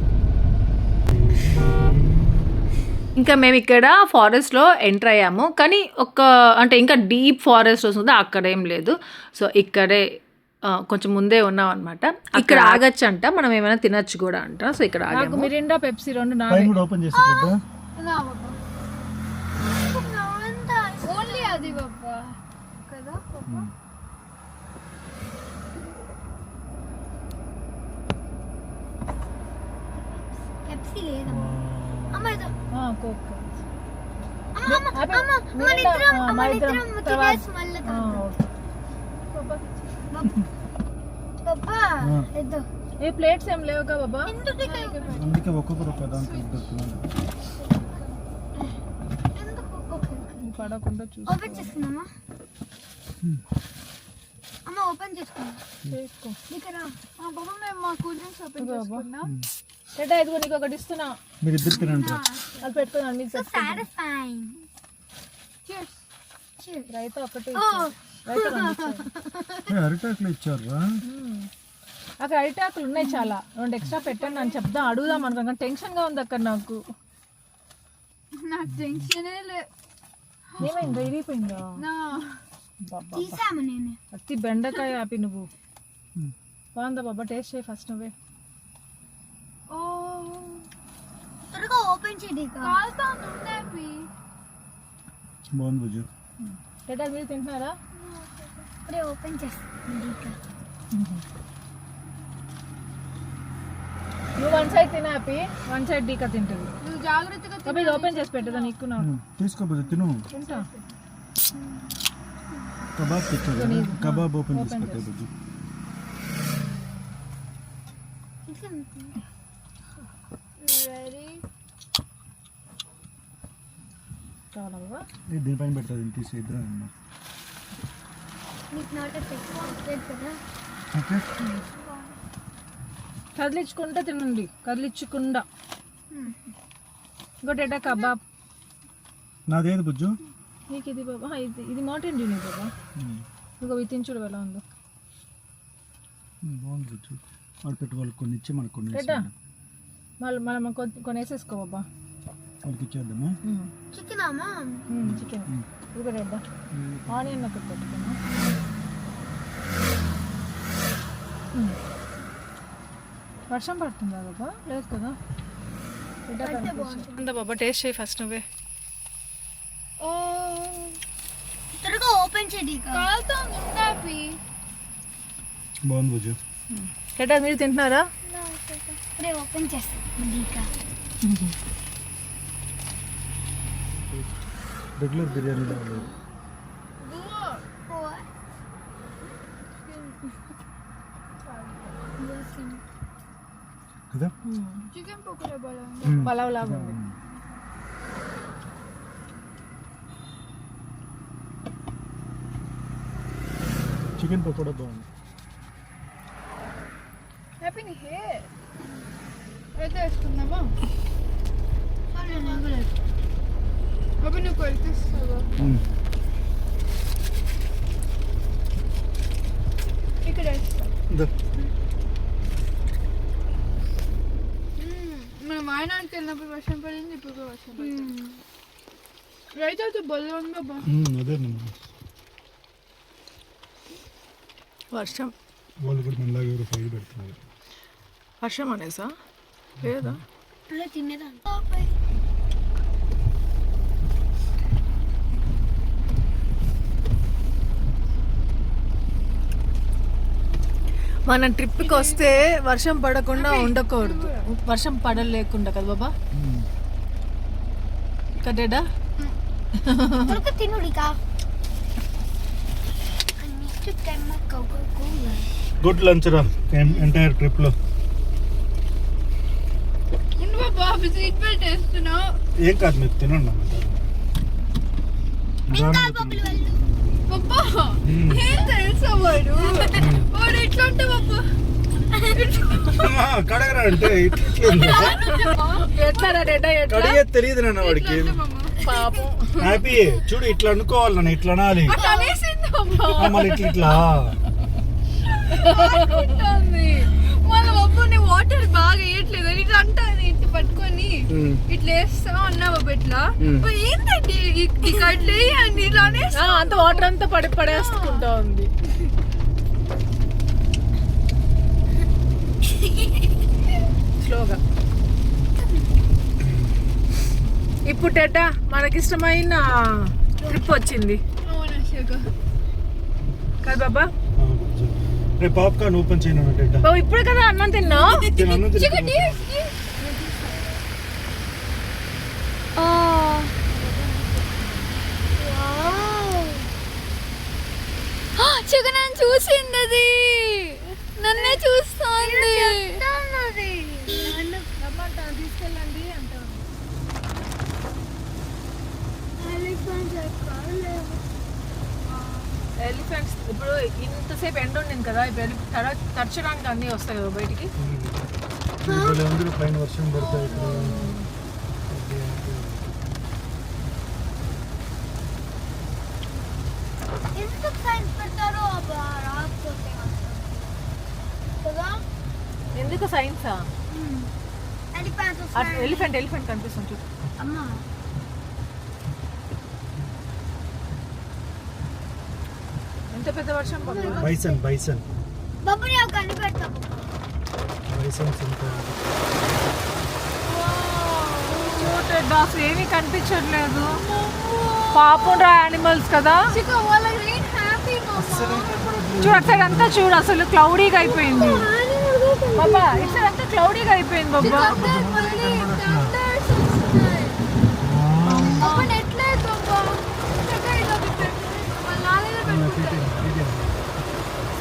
ఇంకా మేము ఇక్కడ ఫారెస్ట్లో ఎంటర్ అయ్యాము, కానీ అంటే ఇంకా డీప్ ఫారెస్ట్ వస్తుంది, అక్కడేం లేదు. సో ఇక్కడే కొంచెం ముందే ఉన్నాం అనమాట. ఇక్కడ ఆగచ్చు అంట, మనం ఏమైనా తినచ్చు కూడా అంట. సో ఇక్కడ ఆగాము. మిరిండా పెప్సీ రెండు ఓపెన్ చేసి ఓన్లీ అది బాబా కదా. పెప్సీ లేదమ్మా. అమ్మ ఇదో కోక్. ఏ ప్లేట్స్ ఏం లేవుగా బాబా. అందుకే ఒక్కొక్కరు ఒక దాంట్లో పడకుండా ఓపెన్ చేసుకున్నామా. అమ్మ ఓపెన్ చేసుకున్నా. బాబా మేము మా కూల్ డ్రింక్స్ ఓపెన్ చేసుకున్నాం. ఇదిగో నీకు ఒకటి ఇస్తున్నా, మీరు ఇద్దరు తినండి. అది పెట్టుకున్నాను మీకు. రైతా ఒకటి అరిటాకులు ఇచ్చారు. అక్కడ అరిటాకులు ఉన్నాయి చాలా, 2 ఎక్స్ట్రా పెట్టండి అని చెప్దాం అడుగుదాం అనుకున్నా. టెన్షన్ గా ఉంది అక్కడ నాకు. టెన్షనే లేదు. ఏమైందా, ఇరిగిపోయిందా? అత్తి బెండకాయ ఆపి నువ్వు. బాగుందా బాబా? టేస్ట్ చేయి ఫస్ట్ నువ్వే. త్వరగా ఓపెన్ చేయండి. బాగుంది బుజ్జు. మీరు తింటున్నారా? ఇప్పుడే ఓపెన్ చేస్తాను. నువ్వు వన్ సైడ్ తిన హ్యాపీ, వన్ సైడ్ డీకా తింటుంది. నువ్వు జాగ్రత్తగా బాబా ఇది ఓపెన్ చేసి పెట్టదా నీకు నాకు తీసుకో బుజ్జి, తిను. తింటా. కబాబ్ తెచ్చాడు, కబాబ్ ఓపెన్ చేసి పెట్టే బుజ్జి. రెడీ. కావాలా బాబా? దీనిపైన పెడతాది, తీసి ఇద్దరు. నీకు నాట్ ఎఫెక్ట్ కదా. ఓకే, కదిలించుకుంటా తినండి, కదిలించకుండా. ఇంకోటి కబాబ్ నాదేది బుజ్జు? నీకు ఇది బాబా, ఇది మౌంటైన్ డ్యూ నీకు బాబా. ఇంకో ఇది తిని చూడు ఎలా ఉందో. బాగుంది బుజ్జు. వాడు పెట్టి వాళ్ళకి కొన్ని ఇచ్చి మనకు కొన్ని ఎట్టా మనం కొన్ని వేసేసుకో బాబా. వాళ్ళకి ఇచ్చేద్దామా? చికెన్ అమ్మా. చికెన్ ఇది కూడా రెడ్డా. ఆనియన్ ఒకటి పెట్టుకున్నా. వర్షం పడుతుందా బాబా? లేదు కదా. అందా బాబా, టేస్ట్ చేయి ఫస్ట్ నువ్వే. త్వరగా ఓపెన్ చేయి. కాల్తో ఉందాపి. బాగుంది బుజ్జు. ఎట్టా మీరు తింటున్నారా? రే ఓపెన్ చేస్తా దీకా. రెగ్యులర్ బిర్యానీ లేదు కదా. చికెన్ పకోడా బాగా పలావ్ లాగా ఉంది. చికెన్ పకోడా బాగుంది. హ్యాపీ నీ హెయిర్ అయితే వేసుకుందామా? అవి నువ్వు కొలిపిస్తావా? ఇక్కడ వేస్తా. మనం వాయనాడికి వెళ్ళినప్పుడు వర్షం పడింది, ఇప్పుడు కూడా వర్షం పడింది. రైతు అయితే బొల్లు ఉంది బాబా. అదే వర్షం వాళ్ళు కూడా మనలాగా ఎవరు ఫైల్ పెడుతున్నారు. వర్షం అనేసా లేదా? అలా తినేదాన్ని. మనం ట్రిప్కి వస్తే వర్షం పడకుండా ఉండకూడదు, వర్షం పడలేకుండా కదా బాబా. కదేడా త్వరగా తినుడికా. Next time Coca Cola. Good lunch రా ఎంటైర్ ట్రిప్ లో. ఉండు బాబా, సీట్ బెల్ట్ వేస్తున్నావు. ఏం కాదు, మీరు తినండి. బాబా ఏం తెలుసా వాడు ఎట్లా ఉంటా బాబా. కడగరా అంటే కడిగే తెలియదు నాన్న వాడికి. హ్యాపీ చూడు, ఇట్లా అనుకోవాలి నాన్న, ఇట్లా అనాలి. మళ్ళీ ఇట్లా ఇట్లా వాళ్ళ బాబు నీ వాటర్ బాగా వేయట్లేదు ఇట్లా అంటాను. ఇట్లా పట్టుకొని ఇట్లా వేస్తా అన్నా బాబు. ఇట్లా ఏంటండి ఇట్లా వేయండి ఇట్లానే అంత వాటర్ అంతా పడేసుకుంటా ఉంది. స్లోగా. ఇప్పుడు టెట్టా మనకిష్టమైన ట్రిప్ వచ్చింది కదా బాబా. రేపు పాప్కార్న్ ఓపెన్ చేయను. బాబు ఇప్పుడు కదా అన్నం తిన్నా. చికెన్ అని చూసింది, అది నన్నే చూస్తుంది. తీసుకెళ్ళండి అంటారు. ఎలిఫెంట్స్ ఇప్పుడు ఇంతసేపు ఎండ ఉండింది కదా, ఇప్పుడు తరచడానికి అన్నీ వస్తాయి కదా బయటికి. అందరూ పైన వర్షం పడతాయి. ఎందుకు సైన్స్ పెట్టారో రాకపోతే కదా. ఎందుకు సైన్సా? ఎలిఫెంట్ ఎలిఫెంట్ కనిపిస్తుంది చూడు. అమ్మా ఎంత పెద్ద వర్షం పడుతుంది. బైసన్ బాబు నేను కనిపెడతా. చూడండి అసలు ఏమీ కనిపించట్లేదు. పాపం రా యానిమల్స్ కదా. వాళ్ళకి హ్యాపీ చూడు అటు సైడ్ అంతా చూడు, అసలు క్లౌడీగా అయిపోయింది. బాబా ఇట్స్ అంతా క్లౌడీగా అయిపోయింది బాబా.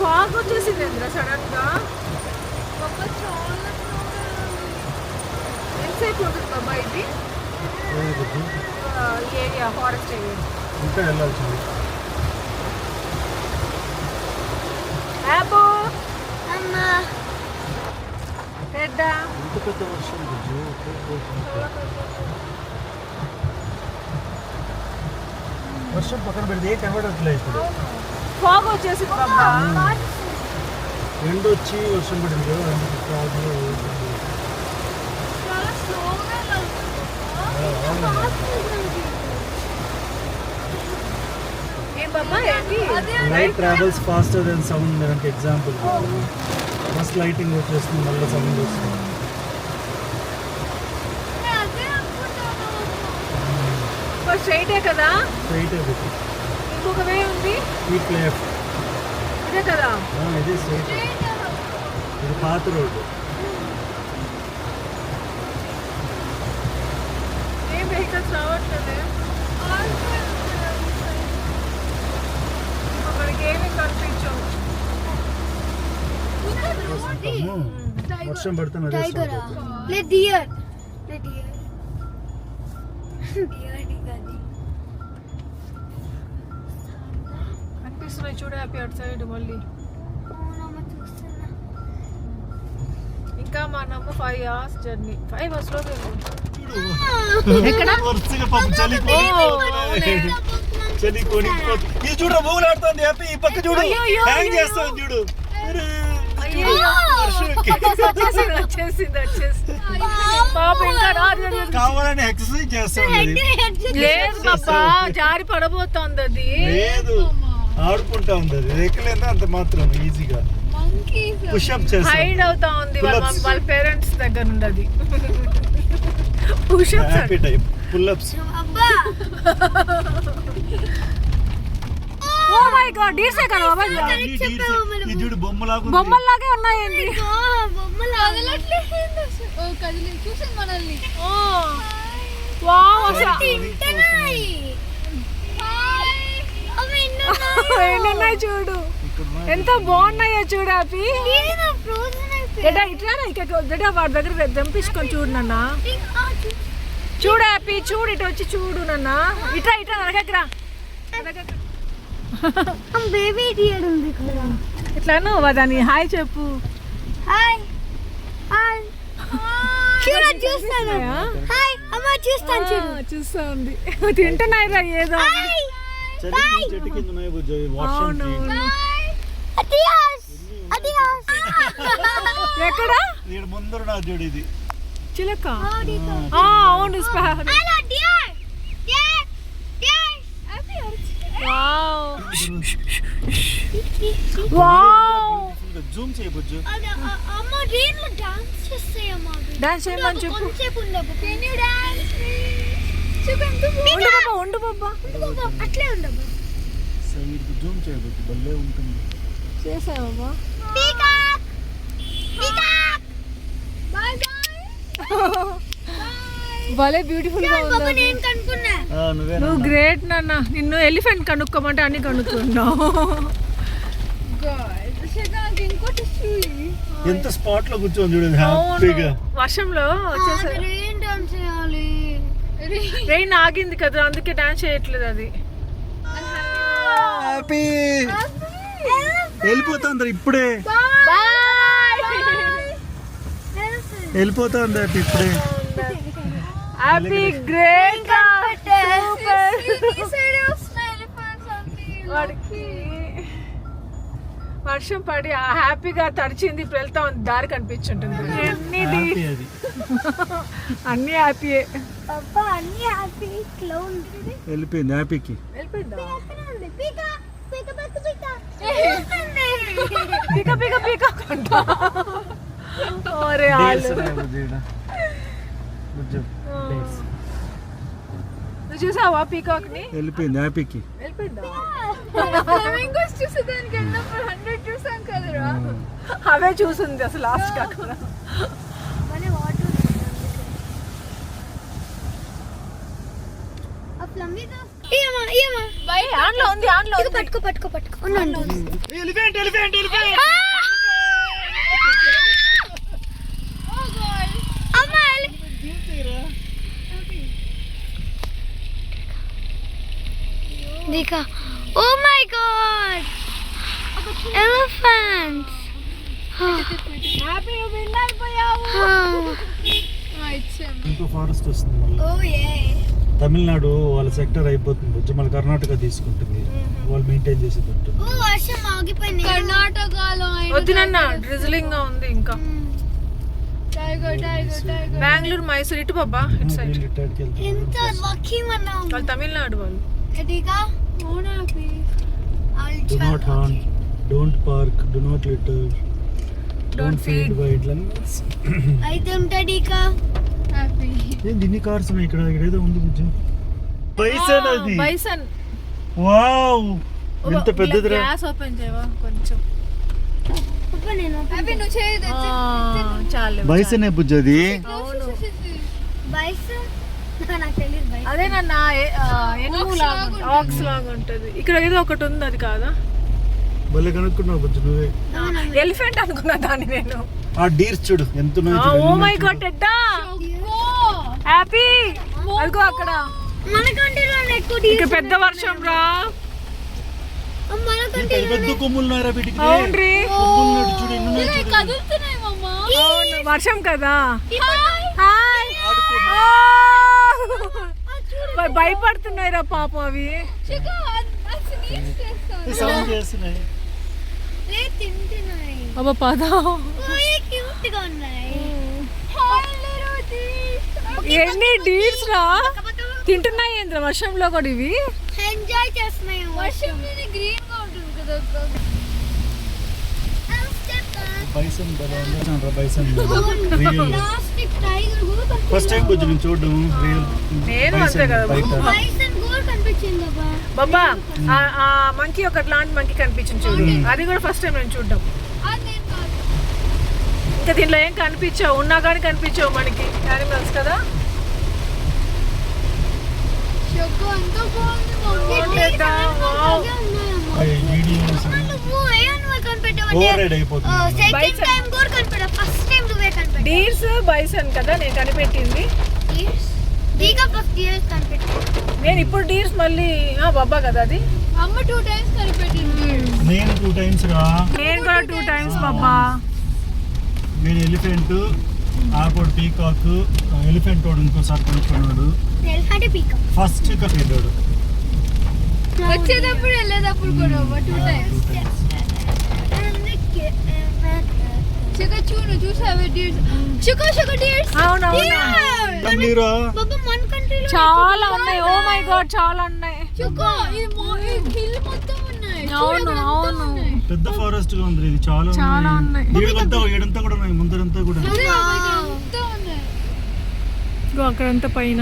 ఫాగ్ వచ్చేసింది సడన్ గా. ఎంతసేపు ఉంటుంది బాబా ఇది ఏరియా, ఫారెస్ట్ ఏరియా? ఇంకా వెళ్ళాల్సింది. అబ్బో అమ్మా పెద్ద ఇంత పెద్ద వర్షం బుజ్జు. వర్షం పక్కన పెడితే ఏం కనబడట్లేదు ఇప్పుడు. ఫాగ్ వచ్చేసింది బాబా. ఎండ వచ్చి వర్షం పడింది కదా, అందుకు ప్రాబ్లం. చాలా స్లోగా ఏం బాబా ఏంటి? Light travels faster than sound. దానికి ఎగ్జాంపుల్ ఫస్ట్ లైటింగ్ వచ్చేస్తుంది, మళ్ళీ సౌండ్ వస్తుంది. అదే అనుకుంటాను. స్ట్రైటే కదా, స్ట్రైట్ అది. ఇంకొక వే ఉంది ఈ లెఫ్ట్. ఇదే కదా. ఇది స్ట్రైట్. ఇది పాత రోడ్డు. ఏం వెహికల్స్ రావట్లేదే, మనకి ఏమి కనిపించవు. వర్షం పడుతుంది అదే టైగర్ sound అవుతుంది. లే డియర్ లే డియర్ డియర్ దిగాది. కనిపిస్తున్నాయి చూడ హ్యాపీ అటు సైడ్. మళ్ళీ అవునమ్మ చూస్తున్నా. ఇంకా మనమ్మ 5 hours జర్నీ. 5 hours లో వరుసగా పాపం చలి చలి కొనిపోతుంది. ఇది చూడ మూలాడుతుంది హ్యాపీ. ఈ పక్క చూడు హ్యాంగ్ చేస్తాను చూడు. వచ్చేసింది. పాప ఇంకా రాదు. కావాలని ఎక్సర్సైజ్ చేస్తాను. లేదు బాబా, జారి పడబోతోంది అది. లేదు ఆడుకుంటా ఉంది అది. ఎక్కలేదు అంత మాత్రం ఈజీగా పుషప్ చేస్తాను. హైడ్ అవుతా ఉంది వాళ్ళ పేరెంట్స్ దగ్గర నుండి అది. Happy type pull-ups. అబ్బా ఓ మై గాడ్, డీర్సే కదా బాబా. ఈ చూడు బొమ్మలాగా బొమ్మల్లాగే ఉన్నాయండి. బొమ్మలు కదలట్లేదు. ఓ కదిలి చూసింది మనల్ని. వావ్, అసలు తింటున్నాయి. అవి ఎన్నున్నాయి చూడు, ఎంత బాగున్నాయో చూడు హ్యాపీ. ఫ్రోజన్ ఇట్లా ఇట్లా వాడి దగ్గర దంపించుకొని చూడు నాన్న. చూడు హ్యాపీ, చూడు ఇటు వచ్చి చూడు నాన్న. ఇట్లా ఇట్లా నా దగ్గర బేబీ డియర్ ఉంది కదా. ఇట్లాను దాన్ని హాయ్ చెప్పు. హాయ్ హాయ్ చూస్తాను. హాయ్ అమ్మ చూస్తాను చూడు. చూస్తా ఉంది. తింటున్నాయి రా ఏదో. చెట్టు కింద ఉన్నాయి బుజ్జి. వర్షం అదియాస్ అదియాస్. ఎక్కడ ఇక్కడ ముందర నా చూడు ఇది చిలక. అవును. Hello dear dear dear. Zoom చేయ బుజ్జు. అమ్మ రీల్ డాన్స్ చేస్తాయమ్మ. డాన్స్ చేయమని చెప్పు. కొంచెంసేపు ఉండవు. కెన్ యు డాన్స్ ఉండు బాబా. అట్లే ఉండవు. సైడ్ జూమ్ చేయ బుజ్జు, భలే ఉంటుంది. చేసా బాబా. Peacock peacock. Bye bye. భలే బ్యూటిఫుల్ గా బాబా ఉంది. నేను కనుక్కున్నా. నువ్వు గ్రేట్ నాన్న. నిన్ను ఎలిఫెంట్ కనుక్కోమంటే అన్ని కనుక్కున్నావు. ఇంకోటి ఎంత స్పాట్ లో కూర్చొని చూడండి హ్యాపీగా. వర్షంలో వచ్చేసరి రెయిన్ డాన్స్ చేయాలి. రెయిన్ ఆగింది కదా, అందుకే డాన్స్ చేయట్లేదు అది. హ్యాపీ వెళ్ళిపోతుంది ఇప్పుడే. వెళ్ళిపోతుంది హ్యాపీ ఇప్పుడే. Happy great. వాడికి వర్షం పడి హ్యాపీగా తడిచింది. ఇప్పుడు వెళ్తా ఉంది, దారి కనిపించుంటుంది. హ్యాపీ అది. అన్ని హ్యాపీయే. అబ్బా అన్ని హ్యాపీ క్లౌన్ వెళ్ళిపోయింది హ్యాపీకి. వెళ్ళిపోయిందా? పీకా పీకా పీకా పీకా. పీక పీక పీక అంట. ఒరే ఆలు. చూసావా పీకాక్ ని? వెళ్ళిపోయింది హ్యాపీకి. ఫ్లమింగోస్ చూసేదానికి వెళ్ళినప్పుడు 100 చూసాం కదరా. అవే చూసింది అసలు లాస్ట్ కాకుండా. ఆన్లో ఉంది, ఆన్లో ఉంది. పట్టుకో పట్టుకో పట్టుకో ఉండు. Elephant elephant elephant. देखा oh my god elephants happy win అయిపోయావు. ఇంకో ఫారెస్ట్ వస్తుంది మళ్ళీ. oh yeah తమిళనాడు వాళ్ళ సెక్టర్ అయిపోతుంది, వచ్చి మళ్ళీ కర్ణాటక తీసుకుంటుంది, వాళ్ళు మెయింటైన్ చేసేది ఉంటుంది. oh వర్షం ఆగిపోయింది కర్ణాటకలో వద్దు నాన్న, డ్రిజిలింగ్ గా ఉంది ఇంకా. బెంగళూరు మైసూర్ ఇటు బాబా ఇటు సైడ్. వీళ్ళు ఇక్కడికి వెళ్తారు. ఎంత లక్కీ మనం వాళ్ళు తమిళనాడు వాళ్ళు. ఎదిగా ఓనా P Do not harm, don't park, do not litter, don't feed wild animals. అయితే ఉంటాడికా హ్యాపీ ఏంది ఇన్ని కార్స్ ఉన్నాయి ఇక్కడ? ఇక్కడ ఏదో ఉంది బుజ్జు. బైసన్ అది. బైసన్. వావ్ ఎంత పెద్దదిరా. గ్లాస్ ఓపెన్ చేయవా కొంచెం? నేను హ్యాపీ నువ్వు చేయదు చాలు. బైసన్ ఏ బుజ్జు అది. అవును బైసన్ నాకు తెలియదు బైసన్ అదే నాన్న ఎనుము లాగా ఆక్స్ లాగా ఉంటది. ఇక్కడ ఏదో ఒకటి ఉంది, అది కాదా? భలే కనుక్కున్నావు బుజ్జు నువ్వే. ఎలిఫెంట్ అనుకున్నా దాన్ని నేను. ఆ డీర్స్ చూడు ఎంత ఉన్నాయి. ఓ మై గాడ్ ఎడ్డా హ్యాపీ. అదిగో అక్కడ మన కంట్రీలో ఎక్కువ ఇక్కడ పెద్ద వర్షం రా. మన పెద్ద కొమ్ములు ఉన్నారా వీటికి? అవునరి కొమ్ములు చూడు ఎన్ని ఉన్నాయి చూడు. కదులుతున్నాయి మమ్మా అవును వర్షం కదా. భయపడుతున్నాయి రా పాపం అవి. సౌండ్ చేస్తున్నాయి. లే తింటున్నాయి అబ్బా పద. ఓయ్ క్యూట్ గా ఉన్నాయి ఎన్ని డీర్స్ రా తింటున్నాయి ఏంద్ర వర్షంలో కూడా ఇవి. ఎంజాయ్ చేస్తున్నాయి వర్షం మీద గ్రీన్ గా ఉంటుంది కదా. బైసన్ భలే ఉంది. బైసన్ రియల్ ప్లాస్టిక్ టైగర్ కూడా ఫస్ట్ టైం బుజ్జు నేను చూడడం రియల్. నేను అంతే కదా బైసన్ కూడా కనిపించింది బాబా. ఆ మంకీ ఒక లాంటి మంకీ కనిపించింది చూడు, అది కూడా ఫస్ట్ టైం నేను చూడడం. ఇంకా దీంట్లో ఏం కనిపించావు, ఉన్నా కానీ కనిపించావు మనకి యానిమల్స్ కదా. డీర్స్ బైసన్ కదా నేను కనిపెట్టింది. నేను ఇప్పుడు డీర్స్ మళ్ళీ బాబా కదా అది. అమ్మ 2 టైమ్స్ కనిపెట్టింది. నేను 2 టైమ్స్ రా. నేను కూడా 2 టైమ్స్ బాబా. నేను ఎలిఫెంట్, ఆపోడు పీకాక్, ఎలిఫెంట్ వాడు ఇంకోసారి కొనుక్కున్నాడు. ఫస్ట్ వెళ్ళాడు. వచ్చేటప్పుడు వెళ్ళేటప్పుడు కూడా 2 టైమ్స్. చూడు చూసావే డీర్స్. డీర్స్ చాలా ఉన్నాయి. ఓ మై గాడ్ చాలా ఉన్నాయి. అవును అవును పెద్ద ఫారెస్ట్ గా ఉంది ఇది. చాలా ఉన్నాయి. ఏడంతా కూడా ఉన్నాయి, ముందరంతా కూడా. అక్కడంతా పైన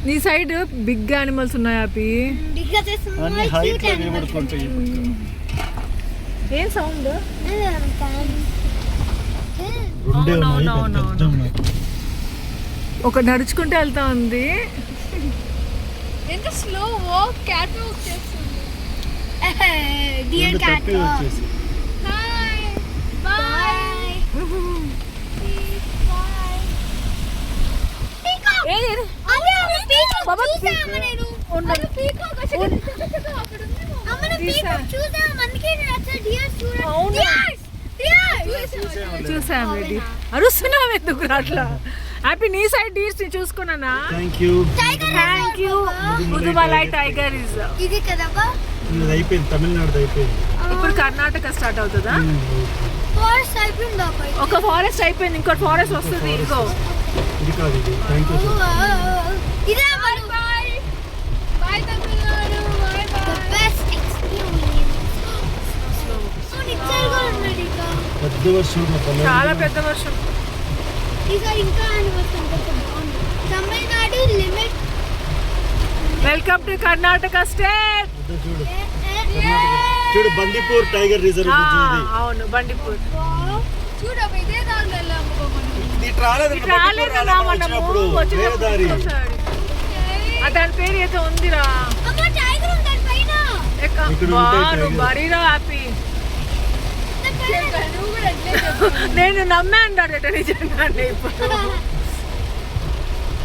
నీ సైడ్ బిగ్ యానిమల్స్ ఉన్నాయి అవి. అన్ని హైట్ లో నిలబడుకుంటాయి. ఏం సౌండ్? రెండే ఉన్నాయి, పెద్ద ఉన్నాయి. ఒక నడుచుకుంటూ వెళ్తా ఉంది. ఎంత స్లో వాక్ క్యాట్ వాక్ చేస్తుంది. రెండు తప్పి వచ్చేసి. హాయ్ బై ఏది అదే పీకాక్ బాబా, చూసామా నేను. ఉండదు. పీకాక్ అక్కడ ఉంది. అమ్మ పీకాక్ చూసామా. అందుకే నేను అసలు డియర్స్ చూడాలి. అవును. డియర్స్ చూసాం రెడీ. అరుస్తున్నావు ఎందుకు అట్లా? హ్యాపీ నీ సైడ్ డీర్స్ ని చూసుకున్నానా? Thank you. Thank you. Mudumalai tiger is ఇది కదబ్బా. ఇది అయిపోయింది, తమిళనాడు అయిపోయింది. ఇప్పుడు కర్ణాటక స్టార్ట్ అవుతుందా? ఫారెస్ట్ అయిపోయింది అబ్బాయి. ఒక ఫారెస్ట్ అయిపోయింది, ఇంకోటి ఫారెస్ట్ వస్తుంది. ఇదిగో ఇది కాదు ఇది. Thank you sir. ఇదే bye bye bye Tamil Nadu. Bye bye. The best experience. So నిచ్చల్గా ఉన్నది ఇక. పెద్ద వర్షం. చాలా పెద్ద వర్షం. ఈసారి ఇంకా యానివర్సరీ బాగుంది. Tamil Nadu limit. Welcome to Karnataka state. చూడు చూడు బందిపూర్ టైగర్ రిజర్వ్ బుజ్జి ఇది. అవును బండిపూర్. చూడు అవి ఇదే దారిలో వెళ్ళాము మనం. ఇటు రాలేదన్నా వచ్చినప్పుడు వేరే దారి. దాని పేరు ఏదో ఉందిరా. అమ్మ టైగర్ ఉంది దాని పైన. ఇక్కడ ఉంటాయి నువ్వు tiger. బరీరా హ్యాపీ. నువ్వు కూడా అట్లే చెప్పు. నేను నమ్మాను నిజంగా ఇప్పుడు.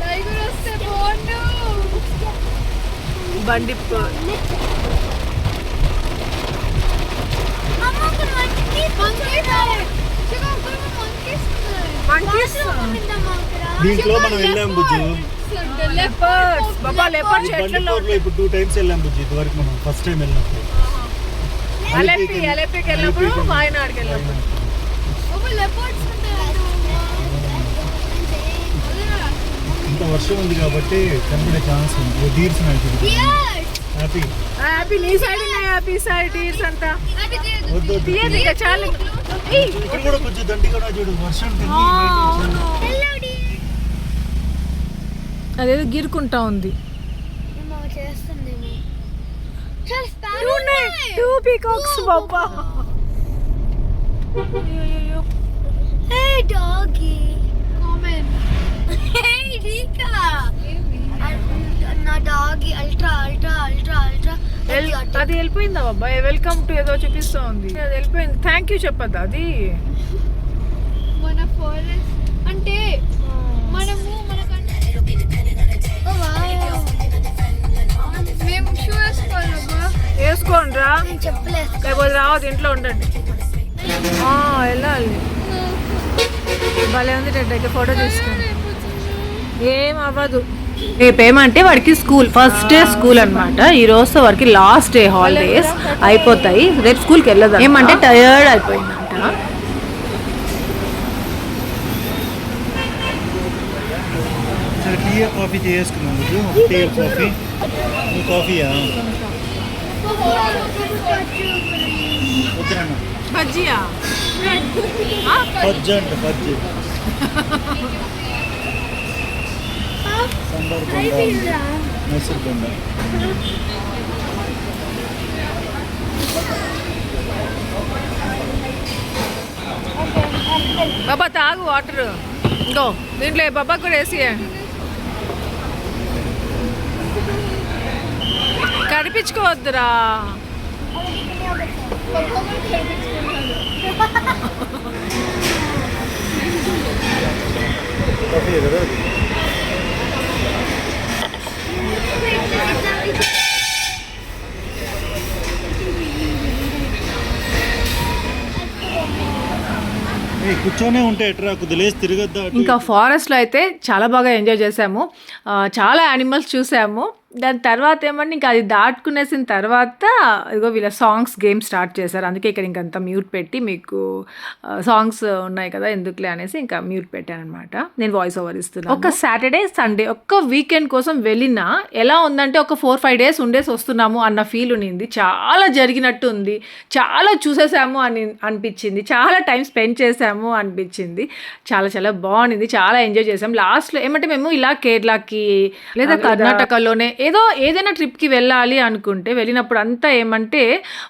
టైగర్ వస్తే బాగుండు. బండిపూర్. అమ్మ ఒక మంకీస్ ఉన్నాయి. చూడు అక్కడ మంకీస్ ఉన్నాయి. Monkeys? ఉందమ్మా అక్కడ. దీంట్లో మనం వెళ్ళాం బుజ్జి. లెపర్డ్స్. బాబా లెపర్డ్ చెట్లలో బండిపూర్లో ఇప్పుడు 2 times వెళ్ళాం బుజ్జి. ఇదివరకు మనం ఫస్ట్ టైం వెళ్ళినప్పుడు అలెప్పికి వెళ్ళినప్పుడు వాయనాడుకి వెళ్ళినప్పుడు. ఒక లెపర్డ్స్ ఉంటాయి. ఇంత వర్షం ఉంది కాబట్టి కనపడే ఛాన్స్ ఉంది. డీర్స్ హ్యాపీ హ్యాపీ నీ సైడ్ ఉన్నాయి. హ్యాపీ సైడ్ డీర్స్ అంతా వద్దు వద్దు. తీయదు ఇక చాలు. ఇక్కడ కూడా కొంచెం దండి కూడా చూడు వర్షం అదేదో గిరుకుంటా ఉంది. చేస్తుందేమో. Two peacocks Baba. Hey doggy. Come in. Hey Rika. నా డాగి అల్ట్రా అల్ట్రా అల్ట్రా అల్ట్రా. అది వెళ్ళిపోయిందా బాబా? వెల్కమ్ టు ఏదో చూపిస్తూ ఉంది. అది వెళ్ళిపోయింది. థ్యాంక్ యూ చెప్పద్దు అది. మన ఫారెస్ట్ అంటే మనము మేము షూ వేసుకోవాలబ్బా. వేసుకోండి రా. చెప్పలేదు. లేకపోతే రావద్దు ఇంట్లో ఉండండి. వెళ్ళాలి. భలే ఉంది టెడ్డకి ఫోటో తీసుకుని. ఏం అవ్వదు. రేపేమంటే వాడికి స్కూల్ ఫస్ట్ డే స్కూల్ అనమాట. ఈ రోజు వాడికి లాస్ట్ డే హాలిడేస్ అయిపోతాయి. రేపు స్కూల్కి వెళ్ళదు. ఏమంటే టయర్డ్ అయిపోయిందంట. టీ కాఫీ చేసుకున్నాం బుజ్జి. టీ కాఫీ నీ కాఫీయా వద్దురన్న. బజ్జియా? పజ్జి అంట పజ్జి. సాంబార్ కొండ మైసూర్ కొండ. బాబా తాగు వాటర్. ఇంకో దీంట్లో బాబా కూడా వేసి కనిపించుకోవద్దురా. కాఫీ కదా అది. కూర్చొనే ఉంటే ఎట్రా కొద్ది లేచి తిరగద్దా. ఇంకా ఫారెస్ట్లో అయితే చాలా బాగా ఎంజాయ్ చేసాము. చాలా యానిమల్స్ చూసాము. దాని తర్వాత ఏమంటే ఇంకా అది దాటుకునేసిన తర్వాత ఇదిగో వీళ్ళ సాంగ్స్ గేమ్ స్టార్ట్ చేశారు. అందుకే ఇక్కడ ఇంకంతా మ్యూట్ పెట్టి మీకు సాంగ్స్ ఉన్నాయి కదా ఎందుకులే అనేసి ఇంకా మ్యూట్ పెట్టాను అనమాట. నేను వాయిస్ ఓవర్ ఇస్తున్నాను. ఒక సాటర్డే సండే ఒక్క వీకెండ్ కోసం వెళ్ళినా ఎలా ఉందంటే ఒక 4-5 days ఉండేసి వస్తున్నాము అన్న ఫీల్ ఉన్నింది. చాలా జరిగినట్టు ఉంది. చాలా చూసేసాము అని అనిపించింది. చాలా టైం స్పెండ్ చేసాము అనిపించింది. చాలా చాలా బాగుంది. చాలా ఎంజాయ్ చేసాం. లాస్ట్లో ఏమంటే మేము ఇలా కేరళకి లేదా కర్ణాటకలోనే ఏదైనా ట్రిప్కి వెళ్ళాలి అనుకుంటే వెళ్ళినప్పుడు అంతా ఏమంటే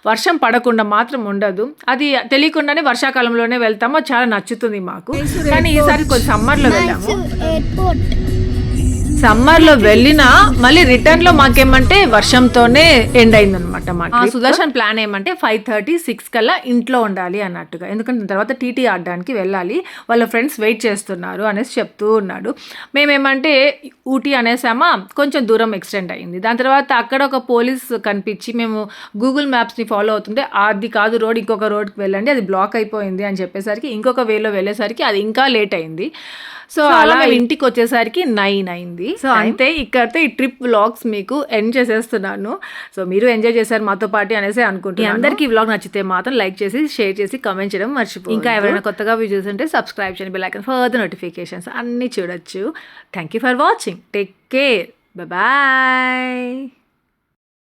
వర్షం పడకుండా మాత్రం ఉండదు. అది తెలియకుండానే వర్షాకాలంలోనే వెళ్తాము. చాలా నచ్చుతుంది మాకు. కానీ ఈసారి కొంచెం సమ్మర్లో వెళ్ళాము. సమ్మర్లో వెళ్ళినా మళ్ళీ రిటర్న్లో మాకేమంటే వర్షంతోనే ఎండ్ అయిందనమాట. మాకు సుదర్శన్ ప్లాన్ ఏమంటే 5:30-6 కల్లా ఇంట్లో ఉండాలి అన్నట్టుగా. ఎందుకంటే తర్వాత టీటీ ఆడడానికి వెళ్ళాలి. వాళ్ళ ఫ్రెండ్స్ వెయిట్ చేస్తున్నారు అనేసి చెప్తూ ఉన్నాడు. మేమేమంటే ఊటీ అనేసామా, కొంచెం దూరం ఎక్స్టెండ్ అయ్యింది. దాని తర్వాత అక్కడ ఒక పోలీస్ కనిపించి మేము గూగుల్ మ్యాప్స్ని ఫాలో అవుతుంటే అది కాదు రోడ్, ఇంకొక రోడ్కి వెళ్ళండి, అది బ్లాక్ అయిపోయింది అని చెప్పేసరికి ఇంకొక వేలో వెళ్ళేసరికి అది ఇంకా లేట్ అయింది. సో అలా ఇంటికి వచ్చేసరికి 9 అయింది. సో అంతే, ఇక్కడితో ఈ ట్రిప్ వ్లాగ్స్ మీకు ఎండ్ చేసేస్తున్నాను. సో మీరు ఎంజాయ్ చేశారు మాతో పాటు అనేసి అనుకుంటున్నాను. అందరికీ ఈ వ్లాగ్ నచ్చితే మాత్రం లైక్ చేసి షేర్ చేసి కమెంట్ చేయడం మర్చిపోండి. ఇంకా ఎవరైనా కొత్తగా వీడియోస్ ఉంటే సబ్స్క్రైబ్ చేయండి, బెల్ ఐకాన్ ఫర్దర్ నోటిఫికేషన్స్ అన్నీ చూడొచ్చు. Thank you for watching. Take care. Bye.